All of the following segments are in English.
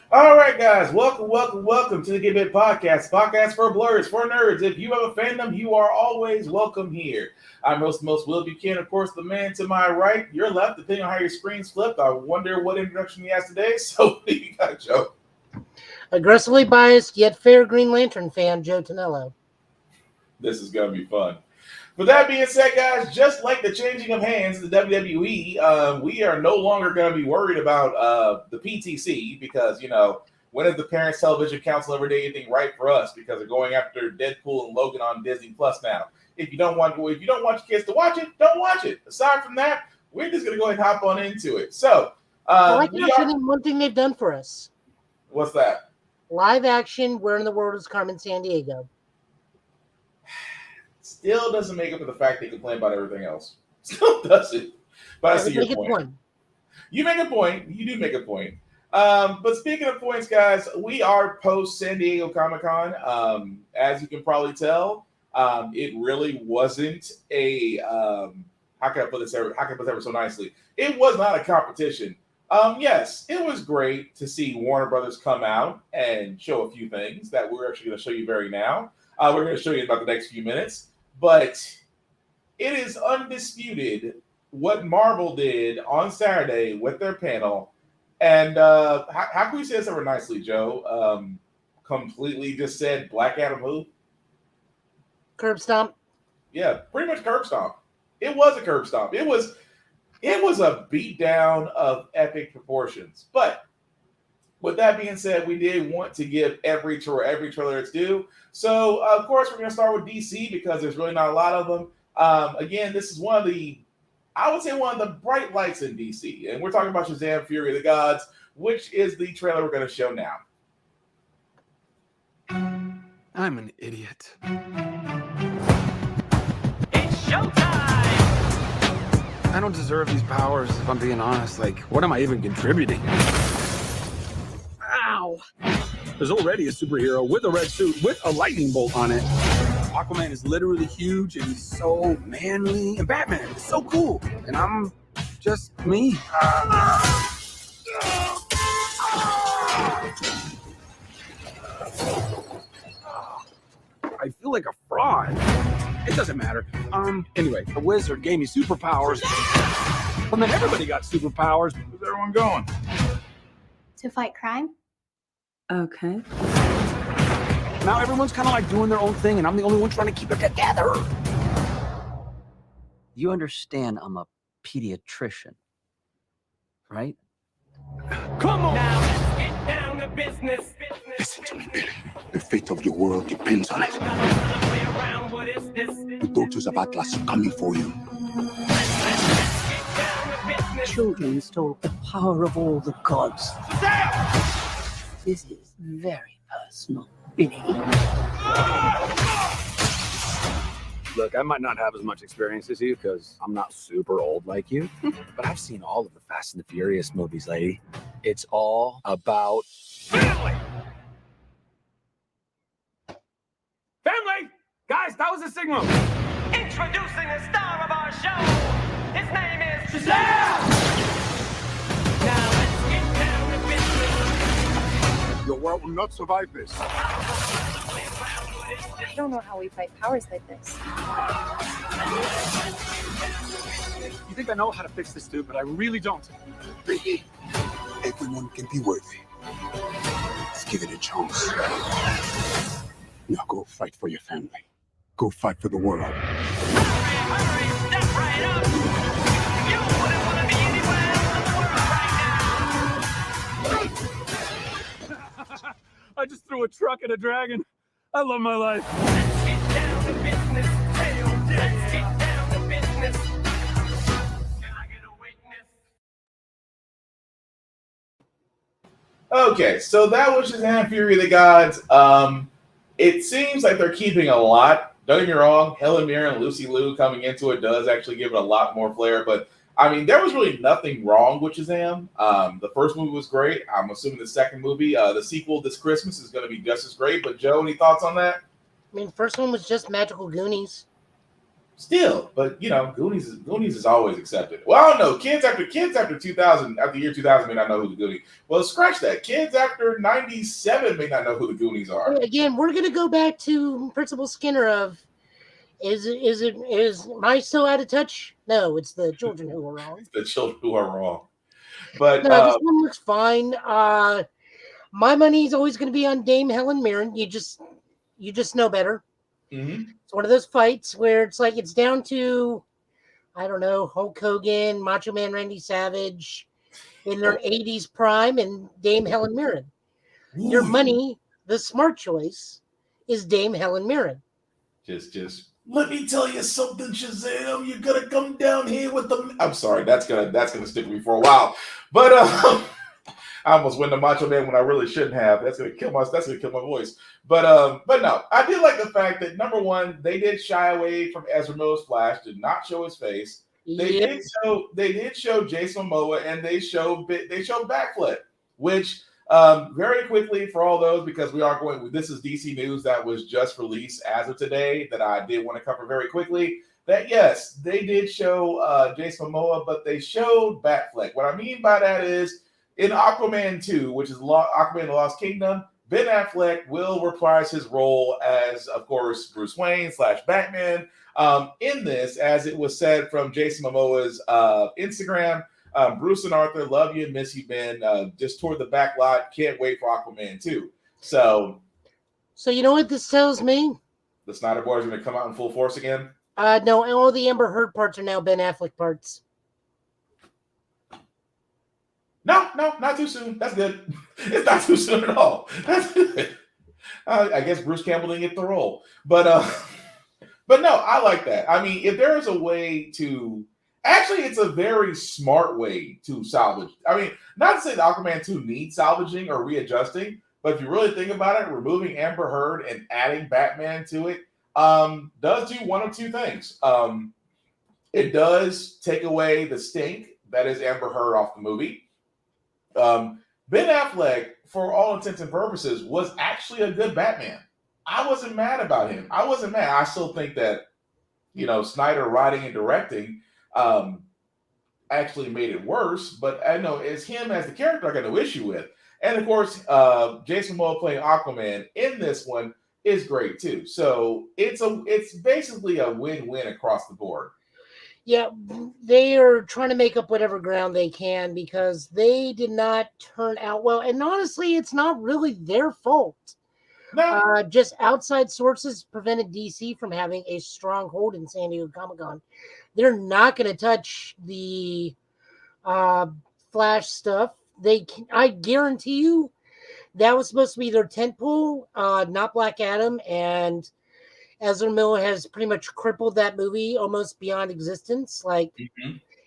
All right, guys, welcome to the Get Bit Podcast for blurs, for nerds. If you have a fandom, you are always welcome here. I'm most Will Buchanan, of course, the man to my right, your left, depending on how your screen's flipped. I wonder what introduction he has today. So, what do you got, Joe? Aggressively biased yet fair Green Lantern fan, Joe Tonello. This is gonna be fun. With that being said, guys, just like the changing of hands in the WWE, we are no longer going to be worried about the PTC because when is the Parents Television Council ever did anything right for us? Because they're going after Deadpool and Logan on Disney Plus now. If you don't want your kids to watch it, don't watch it. Aside from that, we're just going to go ahead and hop on into it. So, I like one thing they've done for us. What's that? Live action. Where in the world is Carmen Sandiego? Still doesn't make up for the fact they complain about everything else. Still doesn't. But I see your point. You make a point. You do make a point. But speaking of points, guys, we are post San Diego Comic-Con. As you can probably tell, it really wasn't a how can I put this ever so nicely? It was not a competition. Yes, it was great to see Warner Brothers come out and show a few things that we're actually going to show you now. We're going to show you in about the next few minutes. But it is undisputed what Marvel did on Saturday with their panel. And how can we say this ever nicely, Joe? Completely just said Black Adam who? Curb stomp. Yeah, pretty much curb stomp. It was a curb stomp. It was a beatdown of epic proportions. But with that being said, we did want to give every trailer its due. So, of course, we're going to start with DC because there's really not a lot of them. Again, this is one of the bright lights in DC. And we're talking about Shazam! Fury of the Gods, which is the trailer we're going to show now. I'm an idiot. It's showtime! I don't deserve these powers, if I'm being honest. Like, what am I even contributing? Ow! There's already a superhero with a red suit with a lightning bolt on it. Aquaman is literally huge and he's so manly. And Batman is so cool. And I'm just me. I feel like a fraud. It doesn't matter. Anyway, the wizard gave me superpowers. And then everybody got superpowers. Where's everyone going? To fight crime? Okay. Now everyone's kind of like doing their own thing, and I'm the only one trying to keep it together. You understand I'm a pediatrician, right? Come on! Now let's get down to business. Listen to me, Billy. The fate of your world depends on it. The daughters of Atlas are coming for you. Children stole the power of all the gods. This is very personal, Billy. Look, I might not have as much experience as you because I'm not super old like you, but I've seen all of the Fast and the Furious movies, lady. It's all about family! Family! Guys, that was a signal! Introducing the star of our show. His name is Shazam! Now let's get down to business. Your world will not survive this. I don't know how we fight powers like this. You think I know how to fix this, dude, but I really don't. Billy, everyone can be worthy. Let's give it a chance. Now go fight for your family. Go fight for the world. Hurry, step right up. You wouldn't want to be anywhere else in the world right now. I just threw a truck at a dragon. I love my life. Let's get down to business. Let's get down to business. Can I get a witness? Okay, so that was Shazam! Fury of the Gods. It seems like they're keeping a lot. Don't get me wrong, Helen Mirren and Lucy Liu coming into it does actually give it a lot more flair. But, I mean, there was really nothing wrong with Shazam. The first movie was great. I'm assuming the second movie, the sequel this Christmas, is going to be just as great. But, Joe, any thoughts on that? I mean, first one was just Magical Goonies. Still, but Goonies is always accepted. Well, I don't know. Kids after 2000, after year 2000 may not know who the Goonies. Well, scratch that. Kids after 97 may not know who the Goonies are. Again, we're gonna go back to Principal Skinner of is mice so out of touch? No, it's the children who are wrong. It's the children who are wrong. But no, this one looks fine. My money is always going to be on Dame Helen Mirren. You just know better. Mm-hmm. It's one of those fights where it's like it's down to, I don't know, Hulk Hogan, Macho Man Randy Savage in their 80s prime, and Dame Helen Mirren. Ooh. Your money, the smart choice, is Dame Helen Mirren. Just let me tell you something, Shazam. You're gonna come down here with the. I'm sorry, that's gonna stick with me for a while. But I almost went to Macho Man when I really shouldn't have. That's gonna kill my voice. But no, I did like the fact that number one, they did shy away from Ezra Miller's Flash, did not show his face. They did show Jason Momoa, and they showed Batfleck, which. Very quickly for all those, because we are going, this is DC news that was just released as of today that I did want to cover very quickly, that yes, they did show Jason Momoa, but they showed Batfleck. What I mean by that is in Aquaman 2, which is Aquaman the Lost Kingdom, Ben Affleck will reprise his role as, of course, Bruce Wayne / Batman in this, as it was said from Jason Momoa's Instagram. Bruce and Arthur, love you and miss you, Ben. Just toward the back lot. Can't wait for Aquaman 2. So you know what this tells me? The Snyder Boys are going to come out in full force again? No, all the Amber Heard parts are now Ben Affleck parts. No, not too soon. That's good. It's not too soon at all. That's good. I guess Bruce Campbell didn't get the role. But no, I like that. I mean, if there is a way to... Actually, it's a very smart way to salvage. I mean, not to say that Aquaman 2 needs salvaging or readjusting, but if you really think about it, removing Amber Heard and adding Batman to it does do one of two things. It does take away the stink that is Amber Heard off the movie. Ben Affleck, for all intents and purposes, was actually a good Batman. I wasn't mad about him. I wasn't mad. I still think that, Snyder writing and directing actually made it worse, but I know it's him as the character I got no issue with. And of course, Jason Momoa playing Aquaman in this one is great too. So it's basically a win-win across the board. Yeah, they are trying to make up whatever ground they can because they did not turn out well. And honestly, it's not really their fault. No. Just outside sources prevented DC from having a strong hold in San Diego Comic-Con. They're not going to touch the Flash stuff. I guarantee you that was supposed to be their tentpole, not Black Adam, and Ezra Miller has pretty much crippled that movie almost beyond existence. Like,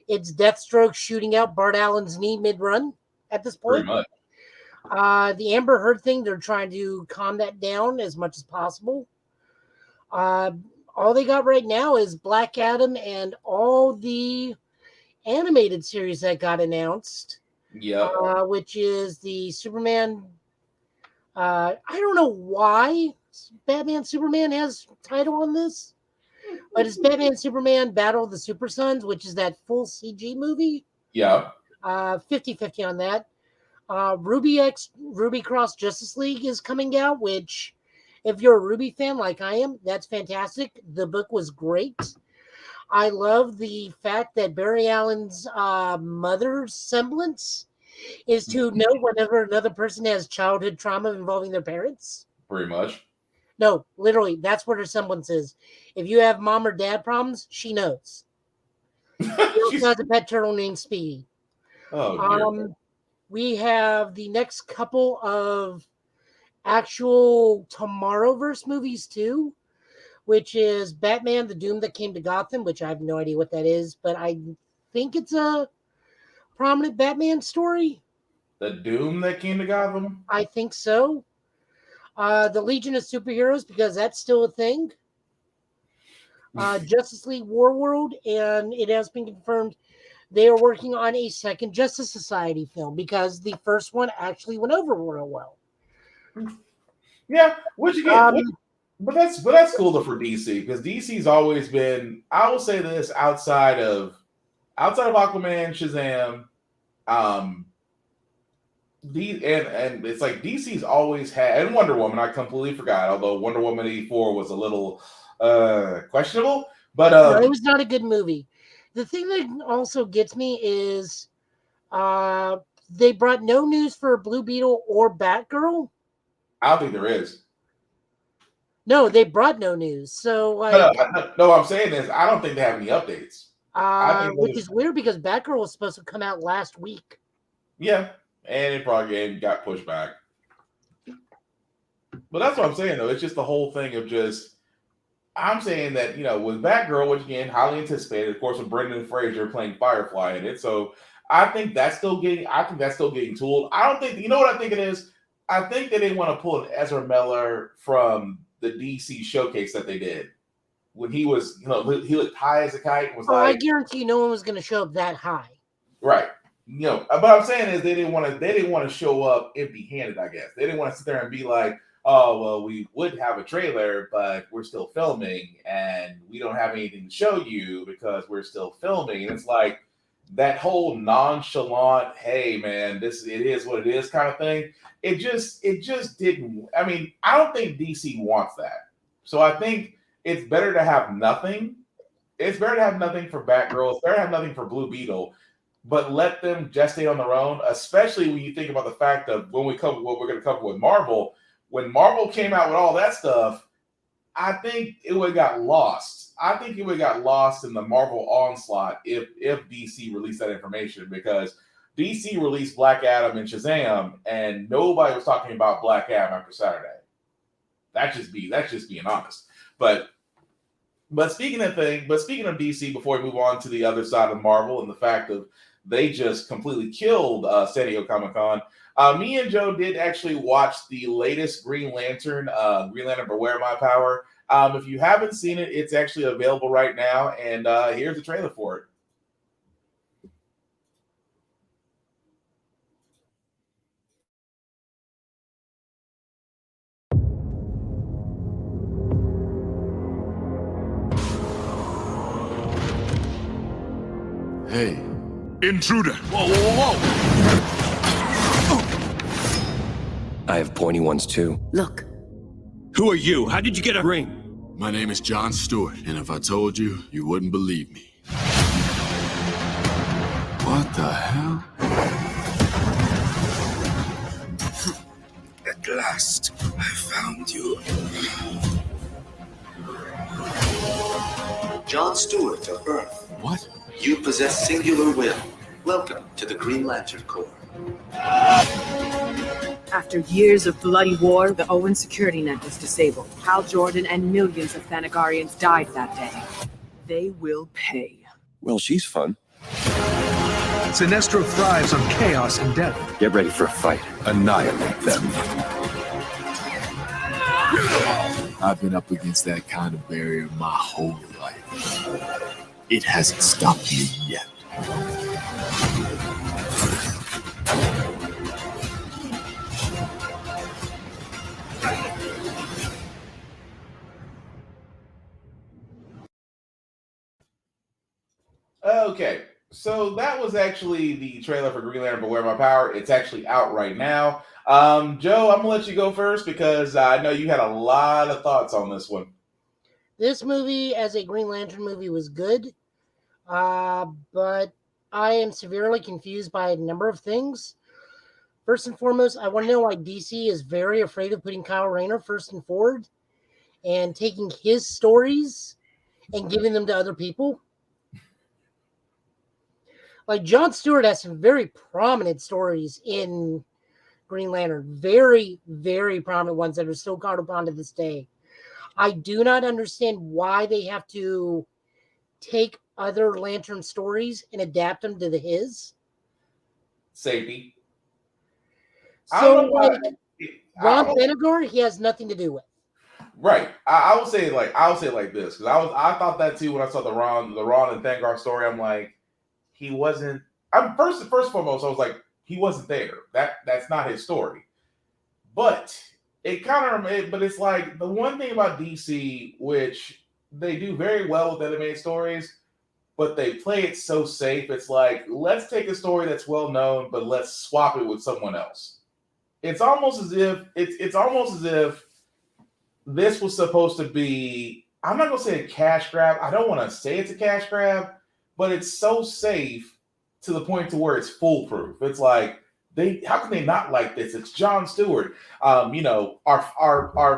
it's Deathstroke shooting out Bart Allen's knee mid-run at this point. Pretty much. The Amber Heard thing, they're trying to calm that down as much as possible. All they got right now is Black Adam and all the animated series that got announced. Yeah. Which is the Superman. I don't know why Batman Superman has title on this, but it's Batman Superman Battle of the Super Sons, which is that full CG movie. Yeah. 50-50 on that. Ruby Cross Justice League is coming out, which, if you're a Ruby fan like I am, that's fantastic. The book was great. I love the fact that Barry Allen's mother's semblance is to know whenever another person has childhood trauma involving their parents. Pretty much. No, literally, that's what her semblance is. If you have mom or dad problems, she knows. She also has a pet turtle named Speedy. Oh, dear. We have the next couple of actual Tomorrowverse movies too, which is Batman, The Doom That Came to Gotham, which I have no idea what that is, but I think it's a prominent Batman story. The Doom That Came to Gotham? I think so. The Legion of Superheroes, because that's still a thing. Justice League Warworld, and it has been confirmed they are working on a second Justice Society film because the first one actually went over real well. Yeah, which again, But that's cool though for DC because DC's always been. I will say this outside of Aquaman, Shazam, and it's like DC's always had, and Wonder Woman. I completely forgot. Although Wonder Woman 84 was a little questionable, but no, it was not a good movie. The thing that also gets me is they brought no news for Blue Beetle or Batgirl. I don't think there is. No, they brought no news. So like, no, what I'm saying is I don't think they have any updates. Which is weird because Batgirl was supposed to come out last week. Yeah, and it probably got pushed back. But that's what I'm saying, though. It's just the whole thing of just. I'm saying that, with Batgirl, which again, highly anticipated, of course, with Brendan Fraser playing Firefly in it. So I think that's still getting tooled. I don't think, you know what I think it is? I think that they want to pull an Ezra Miller from the DC showcase that they did. When he was, he looked high as a kite. I guarantee no one was going to show up that high. Right. But I'm saying is they didn't want to show up empty-handed, I guess. They didn't want to sit there and be like, oh, well, we would have a trailer, but we're still filming and we don't have anything to show you because we're still filming. And it's like that whole nonchalant, hey man, it is what it is kind of thing. It just didn't. I mean, I don't think DC wants that. So I think it's better to have nothing. It's better to have nothing for Batgirl. It's better to have nothing for Blue Beetle. But let them gestate on their own, especially when you think about the fact of when we cover what we're going to cover with Marvel. When Marvel came out with all that stuff, I think it would have got lost. I think it would have got lost in the Marvel onslaught if DC released that information, because DC released Black Adam and Shazam, and nobody was talking about Black Adam after Saturday. That's just being honest. But speaking of DC, before we move on to the other side of Marvel and the fact of they just completely killed San Diego Comic-Con. Me and Joe did actually watch the latest Green Lantern, Beware My Power. If you haven't seen it, it's actually available right now, and here's the trailer for it. Hey. Intruder! Whoa, whoa, whoa! I have pointy ones too. Look. Who are you? How did you get a ring? My name is John Stewart, and if I told you, you wouldn't believe me. What the hell? At last, I found you. John Stewart of Earth. What? You possess singular will. Welcome to the Green Lantern Corps. After years of bloody war, the Owen security net was disabled. Hal Jordan and millions of Thanagarians died that day. They will pay. Well, she's fun. Sinestro thrives on chaos and death. Get ready for a fight. Annihilate them. I've been up against that kind of barrier my whole life. It hasn't stopped me yet. Okay, so that was actually the trailer for Green Lantern Beware My Power. It's actually out right now. Joe, I'm going to let you go first because I know you had a lot of thoughts on this one. This movie, as a Green Lantern movie, was good, but I am severely confused by a number of things. First and foremost, I want to know why DC is very afraid of putting Kyle Rayner first and forward and taking his stories and giving them to other people. Like, John Stewart has some very prominent stories in Green Lantern. Very, very prominent ones that are still called upon to this day. I do not understand why they have to take other Lantern stories and adapt them to his. Safety. So, like, Ron Benegor, he has nothing to do with. Right. I will say like this, because I thought that too when I saw the Ron and Thangar story. I'm like, he wasn't. First and foremost, I was like, he wasn't there. That's not his story. But It kind of, but it's like the one thing about DC, which they do very well with animated stories, but they play it so safe. It's like, let's take a story that's well known, but let's swap it with someone else. It's almost as if it's almost as if this was supposed to be. I'm not gonna say a cash grab. I don't want to say it's a cash grab, but it's so safe to the point to where it's foolproof. It's like how can they not like this? It's Jon Stewart. Our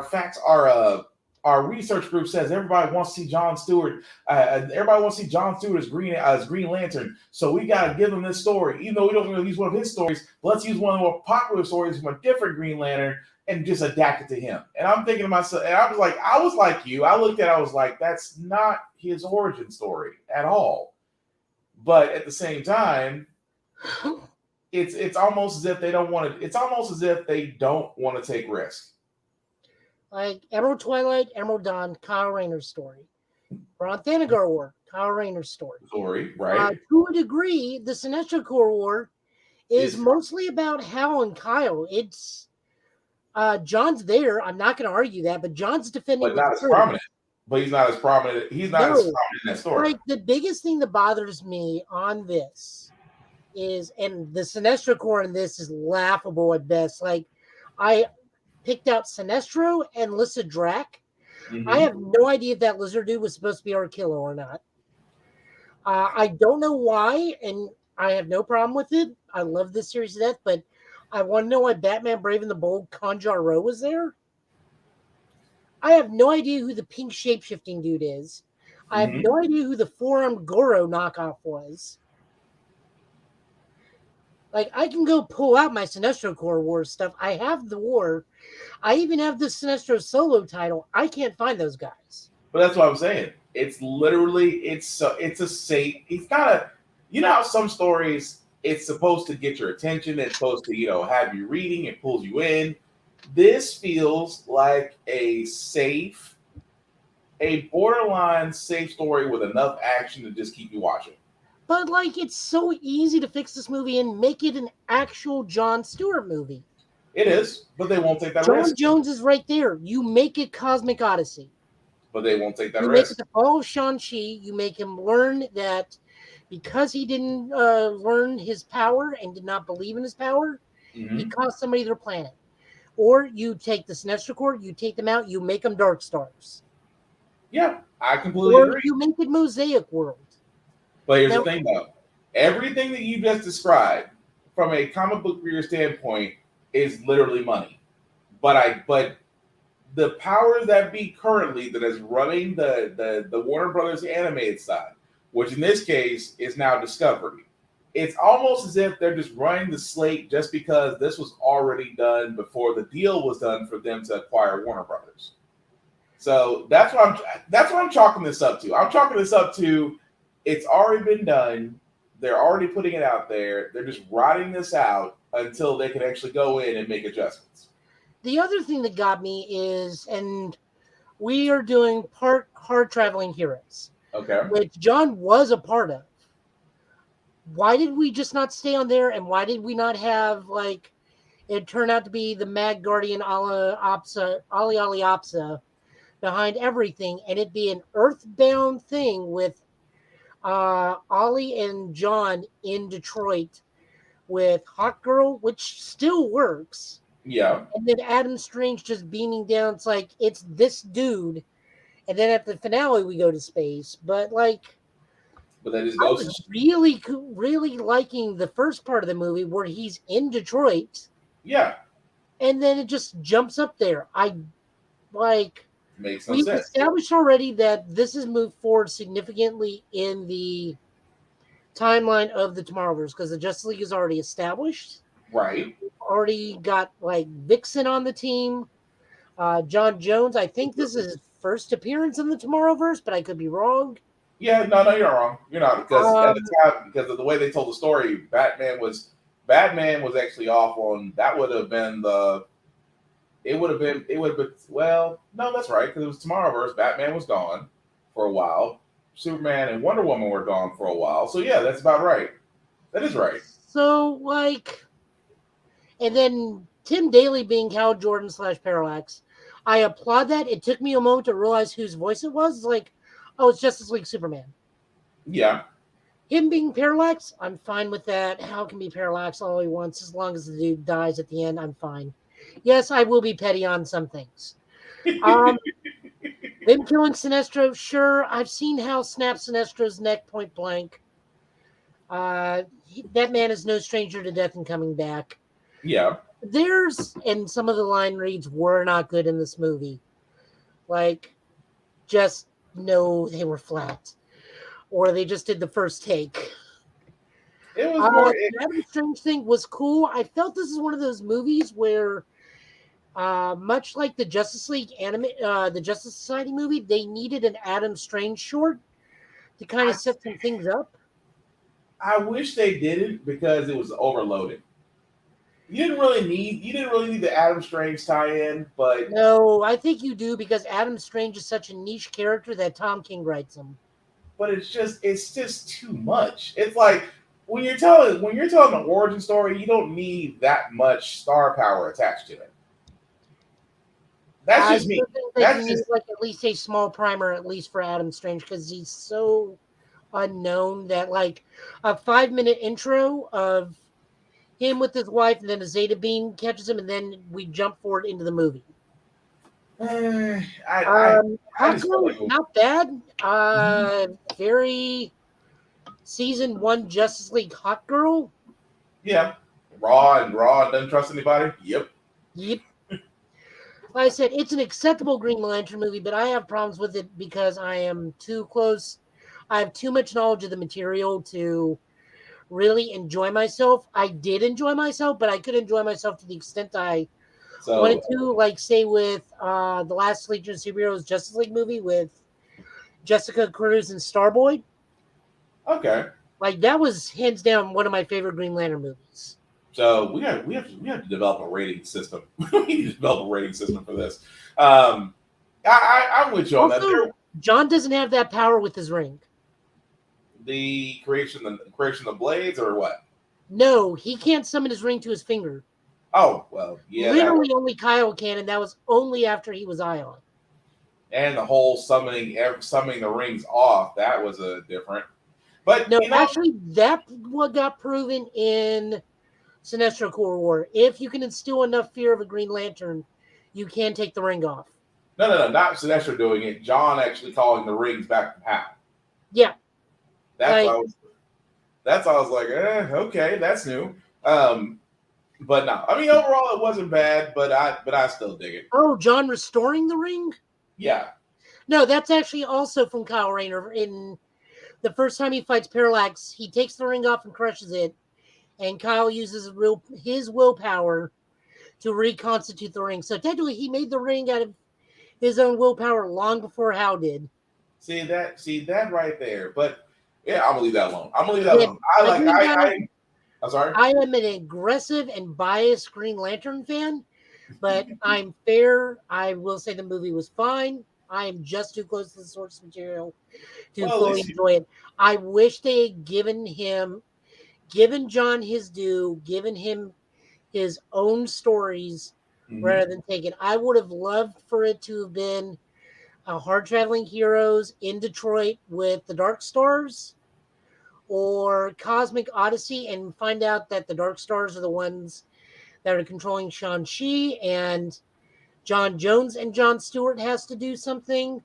facts are. Our research group says everybody wants to see Jon Stewart. Everybody wants to see Jon Stewart as Green Lantern. So we got to give him this story, even though we don't really use one of his stories. Let's use one of the more popular stories from a different Green Lantern and just adapt it to him. And I'm thinking to myself, and I was like you. I looked at it, I was like, that's not his origin story at all. But at the same time, it's almost as if they don't want to. It's almost as if they don't want to take risks. Like Emerald Twilight, Emerald Dawn, Kyle Rayner's story. Ron Thanagar War, Kyle Rayner's story. Right. To a degree, the Sinestro Corps War is mostly about Hal and Kyle. It's John's there. I'm not going to argue that, but John's defending. But not as prominent. But he's not as prominent. He's not as prominent in that story. Like the biggest thing that bothers me on this is, and the Sinestro Corps in this is laughable at best. Like I picked out Sinestro and Lyssa Drac. Mm-hmm. I have no idea if that lizard dude was supposed to be our killer or not. I don't know why, and I have no problem with it. I love this series to death, but I want to know why Batman Brave and the Bold Conjaro was there. I have no idea who the pink shape-shifting dude is. I have no idea who the four-armed Goro knockoff was. Like, I can go pull out my Sinestro Corps War stuff. I have the war. I even have the Sinestro solo title. I can't find those guys. But that's what I'm saying. It's literally, it's a safe. It's not a, you know how some stories, it's supposed to get your attention. It's supposed to, have you reading. It pulls you in. This feels like a borderline safe story with enough action to just keep you watching. But, it's so easy to fix this movie and make it an actual Jon Stewart movie. It is, but they won't take that risk. Jon Jones is right there. You make it Cosmic Odyssey. But they won't take that risk. You make it the fall of Shang-Chi. You make him learn that because he didn't learn his power and did not believe in his power, he cost somebody their planet. Or you take the Sinestro Corps, you take them out, you make them Dark Stars. Yeah, I completely agree. Or you make it Mosaic World. But here's the thing, though. Everything that you just described, from a comic book reader standpoint, is literally money. But the powers that be currently that is running the Warner Brothers animated side, which in this case is now Discovery, it's almost as if they're just running the slate just because this was already done before the deal was done for them to acquire Warner Brothers. So that's what I'm chalking this up to. I'm chalking this up to it's already been done. They're already putting it out there. They're just riding this out until they can actually go in and make adjustments. The other thing that got me is, and we are doing part Hard Traveling Heroes. Okay. Which John was a part of. Why did we just not stay on there? And why did we not have, it turned out to be the Mad Guardian Ali Apsa behind everything, and it be an earthbound thing with Ollie and John in Detroit with Hawkgirl, which still works. Yeah. And then Adam Strange just beaming down. It's like, it's this dude. And then at the finale, we go to space. But that just I goes. was really liking the first part of the movie where he's in Detroit. Yeah. And then it just jumps up there. Makes no We've sense. established already that this has moved forward significantly in the timeline of the Tomorrowverse because the Justice League is already established. Right. Already got Vixen on the team. John Jones, I think this is his first appearance in the Tomorrowverse, but I could be wrong. Yeah, no, you're wrong. You're not because at the time, because of the way they told the story, Batman was actually off on that would have been well, no, that's right, because it was Tomorrowverse. Batman was gone for a while. Superman and Wonder Woman were gone for a while. So yeah, that's about right. That is right. So and then Tim Daly being Hal Jordan / Parallax, I applaud that. It took me a moment to realize whose voice it was. It's like, oh, it's Justice League Superman. Yeah. Him being Parallax, I'm fine with that. Hal can be Parallax all he wants. As long as the dude dies at the end, I'm fine. Yes, I will be petty on some things. Them killing Sinestro, sure. I've seen Hal snap Sinestro's neck point blank. That man is no stranger to death and coming back. Yeah. And some of the line reads were not good in this movie. Like, just no, they were flat. Or they just did the first take. It was more. The Adam Strange thing was cool. I felt this is one of those movies where, much like the Justice League the Justice Society movie, they needed an Adam Strange short to kind of set some things up. I wish they didn't because it was overloaded. You didn't really need the Adam Strange tie-in, but no, I think you do because Adam Strange is such a niche character that Tom King writes him. But it's just too much. It's like when you're telling the origin story, you don't need that much star power attached to it. That's just me. That's just like at least a small primer, at least for Adam Strange, because he's so unknown that like a 5-minute intro of him with his wife, and then a Zeta beam catches him, and then we jump forward into the movie. Not bad. Very season 1 Justice League hot girl. Yeah, raw doesn't trust anybody. Yep. Like I said, it's an acceptable Green Lantern movie, but I have problems with it because I am too close. I have too much knowledge of the material to really enjoy myself. I did enjoy myself, but I could enjoy myself to the extent I wanted to, like say with the last Legion of Superheroes Justice League movie with Jessica Cruz and Starboy. Okay. Like that was hands down one of my favorite Green Lantern movies. So we have to develop a rating system. We need to develop a rating system for this. I'm with you on that. John doesn't have that power with his ring. The creation of blades, or what? No, he can't summon his ring to his finger. Oh well, yeah. Literally, only Kyle can, and that was only after he was Ion. And the whole summoning the rings off, that was a different. But no, actually, that what got proven in Sinestro Core War. If you can instill enough fear of a Green Lantern, you can take the ring off. No, not Sinestro doing it. John actually calling the rings back to Hal. Yeah. That's why I was like, okay, that's new. But no, I mean overall it wasn't bad, but I still dig it. Oh, John restoring the ring? Yeah. No, that's actually also from Kyle Rayner. In the first time he fights Parallax, he takes the ring off and crushes it, and Kyle uses his willpower to reconstitute the ring. So technically, he made the ring out of his own willpower long before Hal did. See that right there, but. Yeah, I'm gonna leave that alone. I'm sorry. I am an aggressive and biased Green Lantern fan, but I'm fair. I will say the movie was fine. I am just too close to the source material to fully enjoy it. I wish they had given John his due, given him his own stories rather than taken. I would have loved for it to have been Hard Traveling Heroes in Detroit with the Dark Stars, or Cosmic Odyssey, and find out that the Dark Stars are the ones that are controlling Shang-Chi, and John Jones and John Stewart has to do something,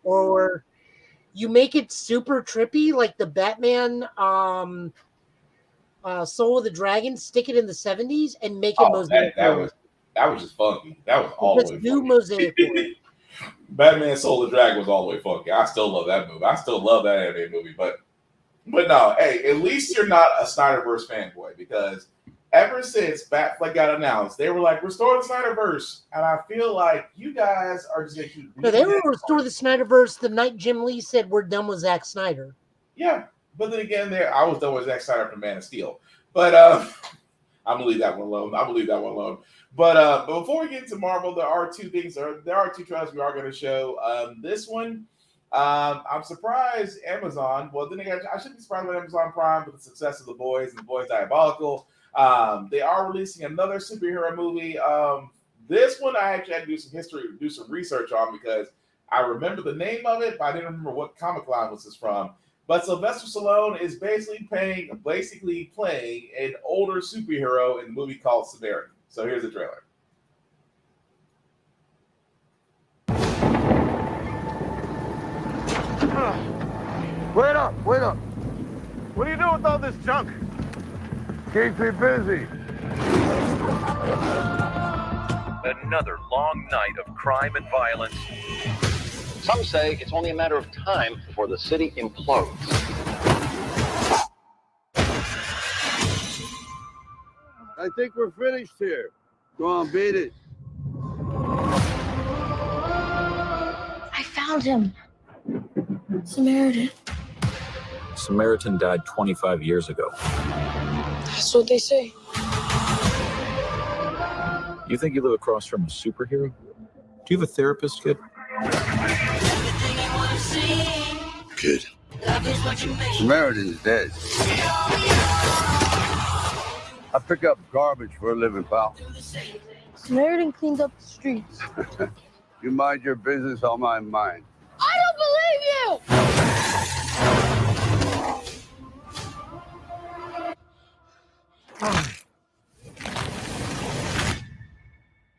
or you make it super trippy, like the Batman Soul of the Dragon, stick it in the 70s and make it Mosaic. That was just funky. That was all the way funky. Mosaic. Batman Soul of the Dragon was all the way funky. I still love that movie. I still love that anime movie, but no, hey, at least you're not a Snyderverse fanboy, because ever since Batfleck got announced, they were like, restore the Snyderverse. And I feel like you guys are just going to keep... No, they will restore the Snyderverse the night Jim Lee said we're done with Zack Snyder. Yeah, but then again, I was done with Zack Snyder from Man of Steel. But I'm going to leave that one alone. But before we get into Marvel, there are two trailers we are going to show. This one, I'm surprised Amazon. Well, then again, I shouldn't be surprised with Amazon Prime with the success of The Boys and The Boys Diabolical. They are releasing another superhero movie. This one I actually had to do some research on because I remember the name of it, but I didn't remember what comic line was this from. But Sylvester Stallone is basically playing an older superhero in the movie called Samaritan. So here's the trailer. Wait up! What are you doing with all this junk? Keeps me busy. Another long night of crime and violence. Some say it's only a matter of time before the city implodes. I think we're finished here. Go on, beat it. I found him. Samaritan. Samaritan died 25 years ago. That's what they say. You think you live across from a superhero? Do you have a therapist, kid? Kid. Samaritan's dead. I pick up garbage for a living, pal. Samaritan cleans up the streets. You mind your business, I'll mind mine. I don't believe you!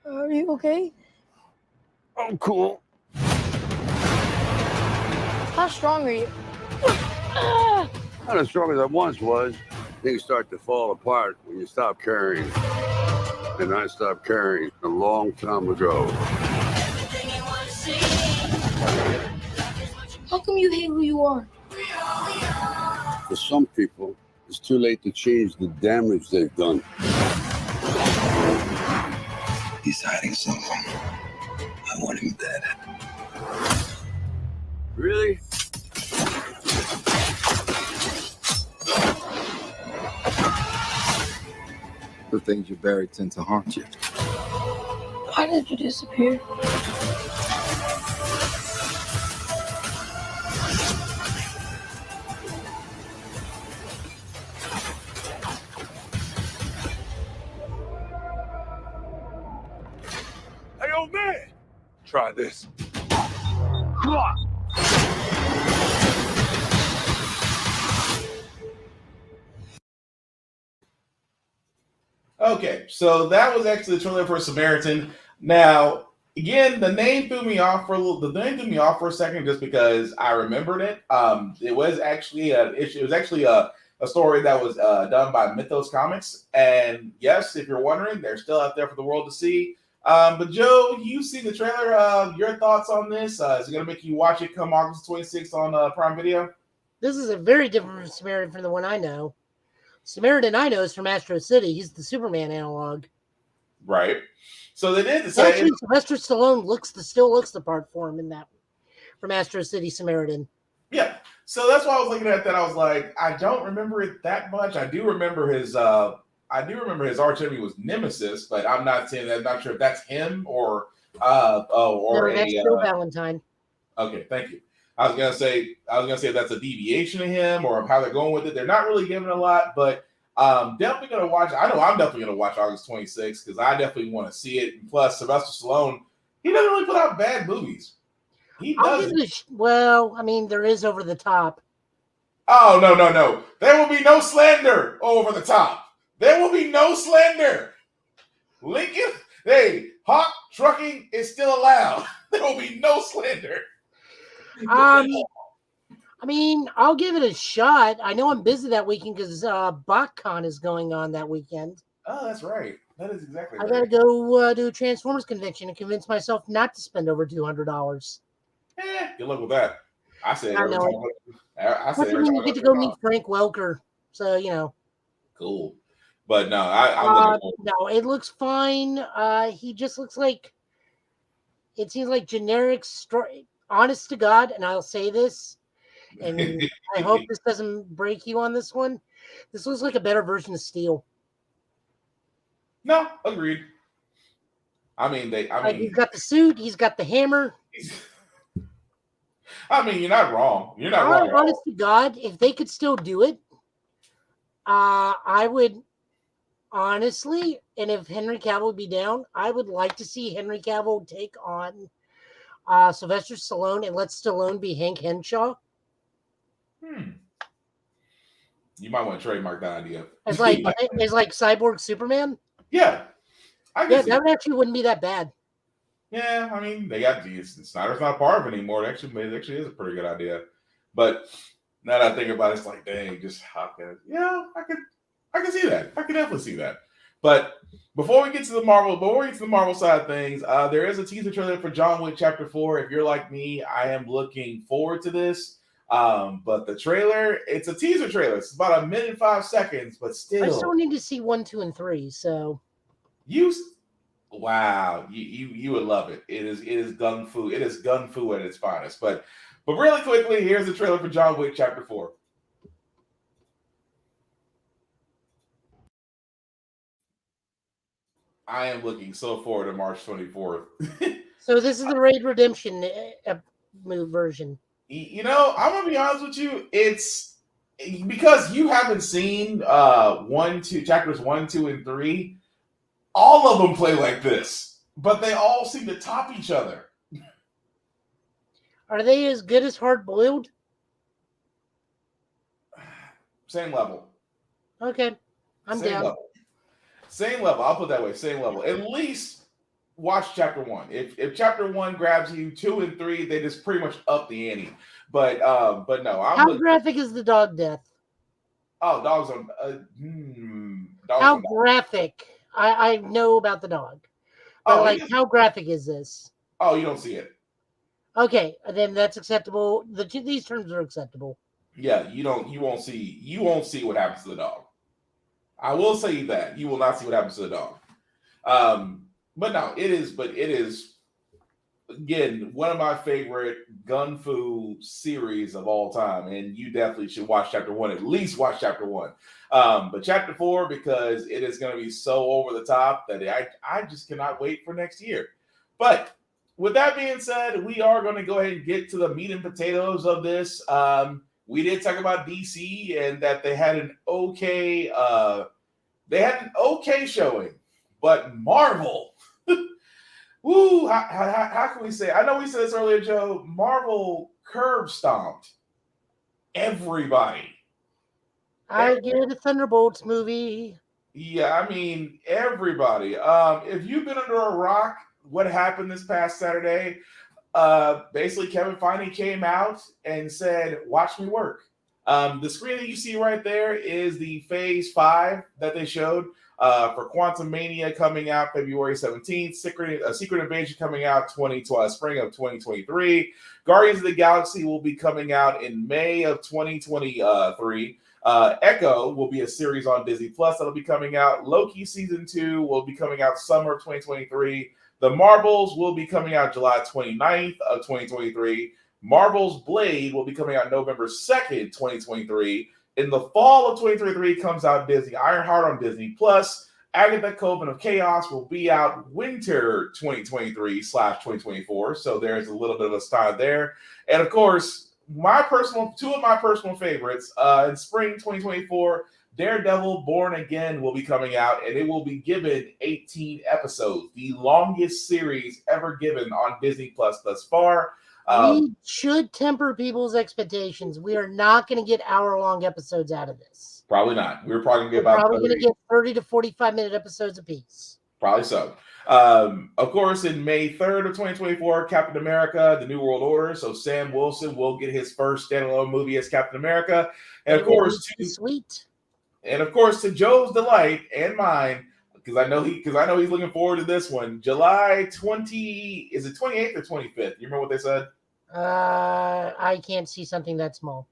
Are you okay? I'm cool. How strong are you? Not as strong as I once was. Things start to fall apart when you stop caring. And I stopped caring a long time ago. How come you hate who you are? For some people, it's too late to change the damage they've done. He's hiding something. I want him dead. Really? The things you bury tend to haunt you. Why did you disappear? Hey, old man! Try this. Okay, so that was actually the trailer for Samaritan. Now, again, the name threw me off for a second just because I remembered it. It was actually a story that was done by Mythos Comics, and yes, if you're wondering, they're still out there for the world to see. But Joe, you've seen the trailer. Your thoughts on this? Is it going to make you watch it come August 26th on Prime Video? This is a very different Samaritan from the one I know. Samaritan I know is from Astro City. He's the Superman analog. Right. So they did the same. Actually, Sylvester Stallone still looks the part for him in that from Astro City Samaritan. Yeah. So that's why I was looking at that. I was like, I don't remember it that much. I do remember his arch enemy was Nemesis, but I'm not saying that. I'm not sure if that's him or that's Joe Valentine. Okay, thank you. I was gonna say if that's a deviation of him or of how they're going with it. They're not really giving a lot, but definitely gonna watch. I know I'm definitely gonna watch August 26th because I definitely want to see it. And plus, Sylvester Stallone, he doesn't really put out bad movies. He doesn't. Well, I mean, there is Over the Top. Oh no! There will be no slander over the top. There will be no slander. Lincoln, hey, hawk trucking is still allowed. There will be no slander. I mean, I'll give it a shot. I know I'm busy that weekend because BotCon is going on that weekend. Oh, that's right. That is exactly I right. gotta go to a Transformers convention and convince myself not to spend over $200. Good luck with that. I say every time. You get to go meet Frank Welker, so you know. Cool, but no, no, it looks fine. He just looks like it seems like generic story. Honest to God, and I'll say this, and I hope this doesn't break you on this one. This looks like a better version of Steel. No, agreed. He's got the suit, he's got the hammer. I mean, you're not wrong. You're not wrong. Honest to God, if they could still do it, I would Honestly, and if Henry Cavill would be down, I would like to see Henry Cavill take on Sylvester Stallone and let Stallone be Hank Henshaw. You might want to trademark that idea. It's like Cyborg Superman. Yeah, that actually wouldn't be that bad. Yeah, I mean, they got Snyder's not part of it anymore. It actually is a pretty good idea. But now that I think about it, it's like, dang, just I can see that. I can definitely see that. But before we get to the Marvel side of things, there is a teaser trailer for John Wick Chapter 4. If you're like me, I am looking forward to this. But the trailer, it's a teaser trailer. It's about 1 minute and 5 seconds, but still. I still need to see 1, 2, and 3. So wow, you would love it. It is gun fu. It is gun fu at its finest. But really quickly, here's the trailer for John Wick Chapter 4. I am looking so forward to March 24th. So this is the Raid Redemption version. You know, I'm gonna be honest with you. It's because you haven't seen chapters 1, 2, and 3. All of them play like this, but they all seem to top each other. Are they as good as Hard Boiled? Same level. Okay, I'm down. Same level. I'll put it that way. Same level. At least watch chapter 1. If chapter 1 grabs you, 2 and 3, they just pretty much up the ante. But no. How graphic is the dog death? Oh, dogs on. How graphic? I know about the dog, but how graphic is this? Oh, you don't see it. Okay, then that's acceptable. These terms are acceptable. Yeah, you won't see what happens to the dog. I will say that you will not see what happens to the dog. But no, it is again one of my favorite gun fu series of all time, and you definitely should watch chapter 1. At least watch chapter 1. But chapter 4, because it is going to be so over the top that I just cannot wait for next year. But with that being said, we are going to go ahead and get to the meat and potatoes of this. We did talk about DC and that they had an okay showing, but Marvel. Woo! How can we say? I know we said this earlier, Joe. Marvel curb stomped everybody. I get a Thunderbolts movie. Yeah, I mean everybody. If you've been under a rock, what happened this past Saturday? Basically, Kevin Feige came out and said, "Watch me work." The screen that you see right there is the Phase 5 that they showed for Quantum Mania coming out February 17th. Secret Invasion coming out spring of 2023. Guardians of the Galaxy will be coming out in May of 2023. Echo will be a series on Disney Plus that'll be coming out. Loki Season 2 will be coming out summer of 2023. The Marvels will be coming out July 29th of 2023. Marvel's Blade will be coming out November 2nd, 2023. In the fall of 2023 comes out Disney Ironheart on Disney Plus. Agatha Coven of Chaos will be out winter 2023/2024. So there's a little bit of a style there. And of course, two of my personal favorites in spring 2024, Daredevil Born Again will be coming out, and it will be given 18 episodes, the longest series ever given on Disney Plus thus far. We should temper people's expectations. We are not going to get hour-long episodes out of this. Probably not. We're probably going to get 30 to 45-minute episodes apiece. Probably so. Of course, in May 3rd of 2024, Captain America, The New World Order. So Sam Wilson will get his first standalone movie as Captain America. And of course, sweet. And of course, to Joe's delight and mine, because I know he's looking forward to this one. July 20, is it 28th or 25th? You remember what they said? I can't see something that small.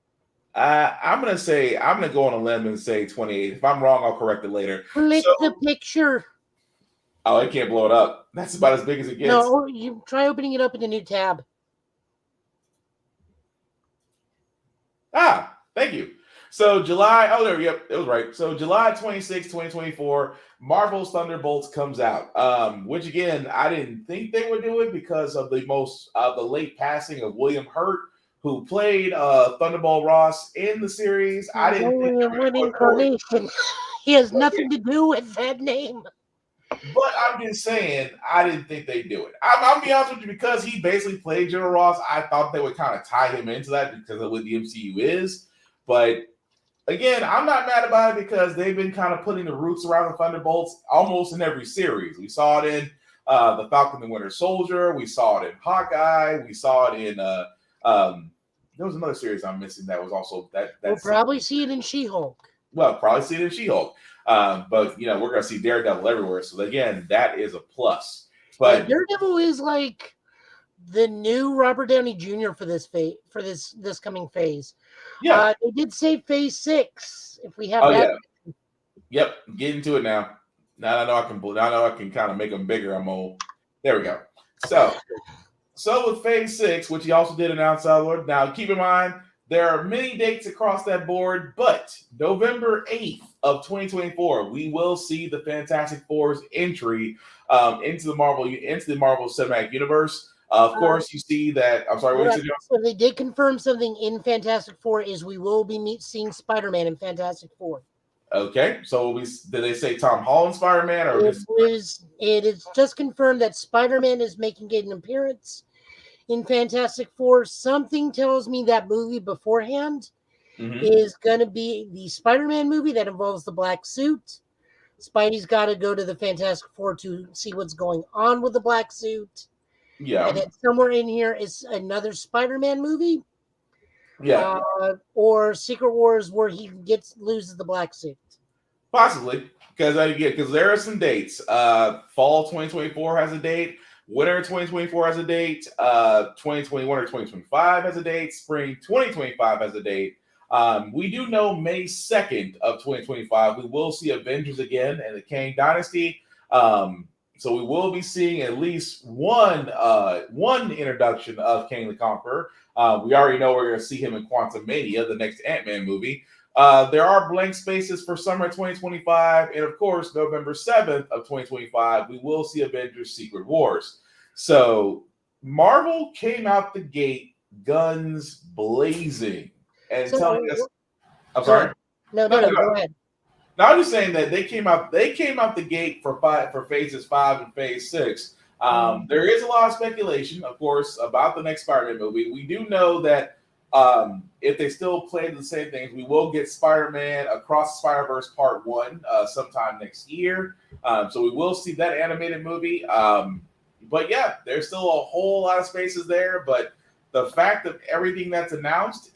I'm gonna go on a limb and say 28th. If I'm wrong, I'll correct it later. Click the picture. Oh, I can't blow it up. That's about as big as it gets. No, you try opening it up in a new tab. Thank you. So July, it was right. So July 26, 2024, Marvel's Thunderbolts comes out. Which again, I didn't think they would do it because of the late passing of William Hurt, who played Thunderbolt Ross in the series. I didn't think one incarnation. He has nothing to do with that name. But I'm just saying, I didn't think they'd do it. I'll be honest with you, because he basically played General Ross, I thought they would kind of tie him into that because of what the MCU is. But again, I'm not mad about it because they've been kind of putting the roots around the Thunderbolts almost in every series. We saw it in The Falcon and Winter Soldier. We saw it in Hawkeye. We saw it in there was another series I'm missing that was also that. We'll probably see it in She-Hulk. Well, probably see it in She-Hulk. But we're gonna see Daredevil everywhere. So again, that is a plus. But Daredevil is like the new Robert Downey Jr. for this this coming phase. Yeah, they did say Phase 6. If we have that. Yeah. Yep, get into it now. Now I know I can kind of make them bigger. I'm old. There we go. So with Phase 6, which he also did announce, Lord. Now keep in mind there are many dates across that board, but November 8th of 2024, we will see the Fantastic Four's entry into the Marvel Cinematic Universe. Of course, you see that. I'm sorry, what you said, John? So they did confirm something in Fantastic Four is we will be seeing Spider-Man in Fantastic Four. Okay, so did they say Tom Holland Spider-Man, or it is just confirmed that Spider-Man is making an appearance in Fantastic Four? Something tells me that movie beforehand is going to be the Spider-Man movie that involves the black suit. Spidey's got to go to the Fantastic Four to see what's going on with the black suit. Yeah. And then somewhere in here is another Spider-Man movie. Yeah. Or Secret Wars where he loses the black suit. Possibly. Because there are some dates. Fall 2024 has a date. Winter 2024 has a date. 2021 or 2025 has a date. Spring 2025 has a date. We do know May 2nd of 2025, we will see Avengers again and the Kang Dynasty. So we will be seeing at least one introduction of Kang the Conqueror. We already know we're going to see him in Quantumania, the next Ant-Man movie. There are blank spaces for summer 2025. And of course, November 7th of 2025, we will see Avengers Secret Wars. So Marvel came out the gate guns blazing and telling us. I'm sorry. No, go ahead. Now I'm just saying that they came out the gate for phases 5 and phase 6. There is a lot of speculation, of course, about the next Spider-Man movie. We do know that if they still play the same things, we will get Spider-Man Across the Spider-Verse Part 1 sometime next year. So we will see that animated movie. But yeah, there's still a whole lot of spaces there. But the fact of everything that's announced,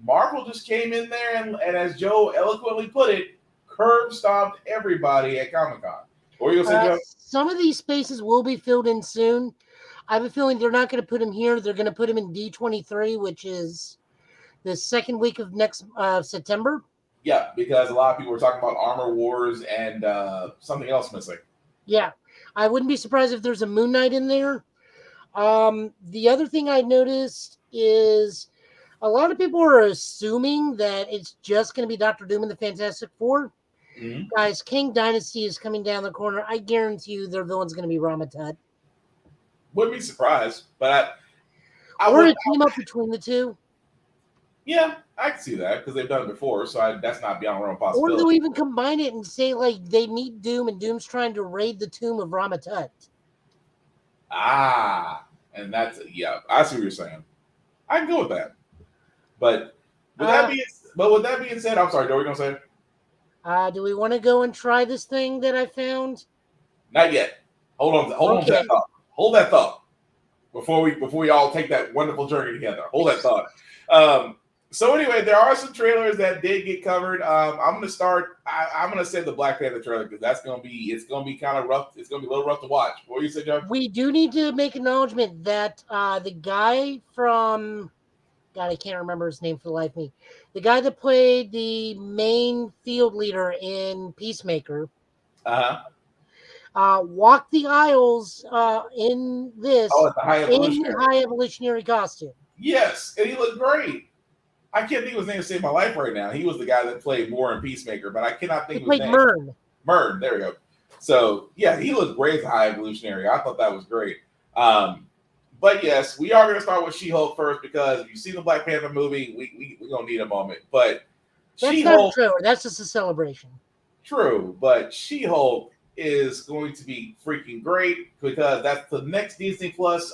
Marvel just came in there and as Joe eloquently put it, curb stomped everybody at Comic-Con. What are you going to say, Joe? Some of these spaces will be filled in soon. I have a feeling they're not going to put him here. They're going to put him in D23, which is the second week of next September. Yeah, because a lot of people were talking about Armor Wars and something else missing. Yeah, I wouldn't be surprised if there's a Moon Knight in there. The other thing I noticed is a lot of people are assuming that it's just going to be Doctor Doom and the Fantastic Four. Mm-hmm. Guys, King Dynasty is coming down the corner. I guarantee you their villain's going to be Ramatut. Wouldn't be surprised, but or a team up between the two. Yeah, I can see that because they've done it before, so that's not beyond realm of possibility. Or they'll even combine it and say like they meet Doom and Doom's trying to raid the tomb of Ramatut. And that's I see what you're saying. I can go with that. But with that being said, I'm sorry, what were you gonna say? Do we want to go and try this thing that I found? Not yet. Hold on to that thought. Hold that thought before we all take that wonderful journey together. Hold that thought. So anyway, there are some trailers that did get covered. I'm gonna start. I'm gonna say the Black Panther trailer because it's gonna be kind of rough. It's gonna be a little rough to watch. What do you say, Joe? We do need to make acknowledgement that the guy from God, I can't remember his name for the life of me. The guy that played the main field leader in Peacemaker. Walked the aisles in this high evolutionary costume. Yes, and he looked great. I can't think of his name to save my life right now. He was the guy that played War in Peacemaker, but I cannot think of his name. He played Mern, there we go. So, yeah, he looked great as a high evolutionary. I thought that was great. But yes, we are going to start with She-Hulk first because if you see the Black Panther movie, we're going to need a moment. But that's not a trailer. That's just a celebration. True, but She-Hulk is going to be freaking great because that's the next Disney Plus.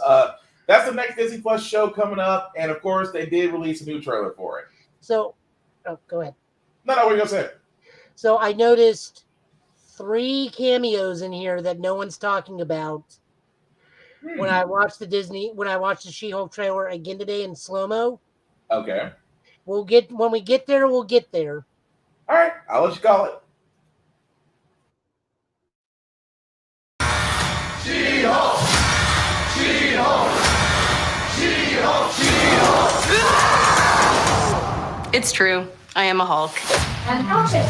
That's the next Disney Plus show coming up, and of course, they did release a new trailer for it. So, go ahead. No, what are you gonna say? So I noticed 3 cameos in here that no one's talking about. When I watched the She-Hulk trailer again today in slow-mo. Okay. When we get there, we'll get there. All right, I'll let you call it. She-Hulk! She-Hulk! She-Hulk! She-Hulk! It's true. I am a Hulk. And watch it.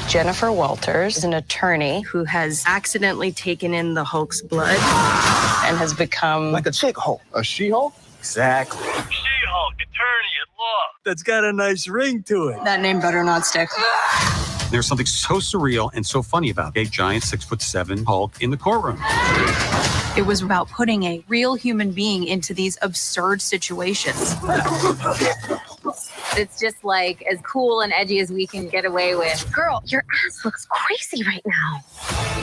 Jennifer Walters is an attorney who has accidentally taken in the Hulk's blood and has become Like a chick Hulk. A She-Hulk? Exactly. She-Hulk, attorney at law. That's got a nice ring to it. that name better not stick. There's something so surreal and so funny about a giant 6'7" Hulk in the courtroom. It was about putting a real human being into these absurd situations. It's just like as cool and edgy as we can get away with. Girl, your ass looks crazy right now.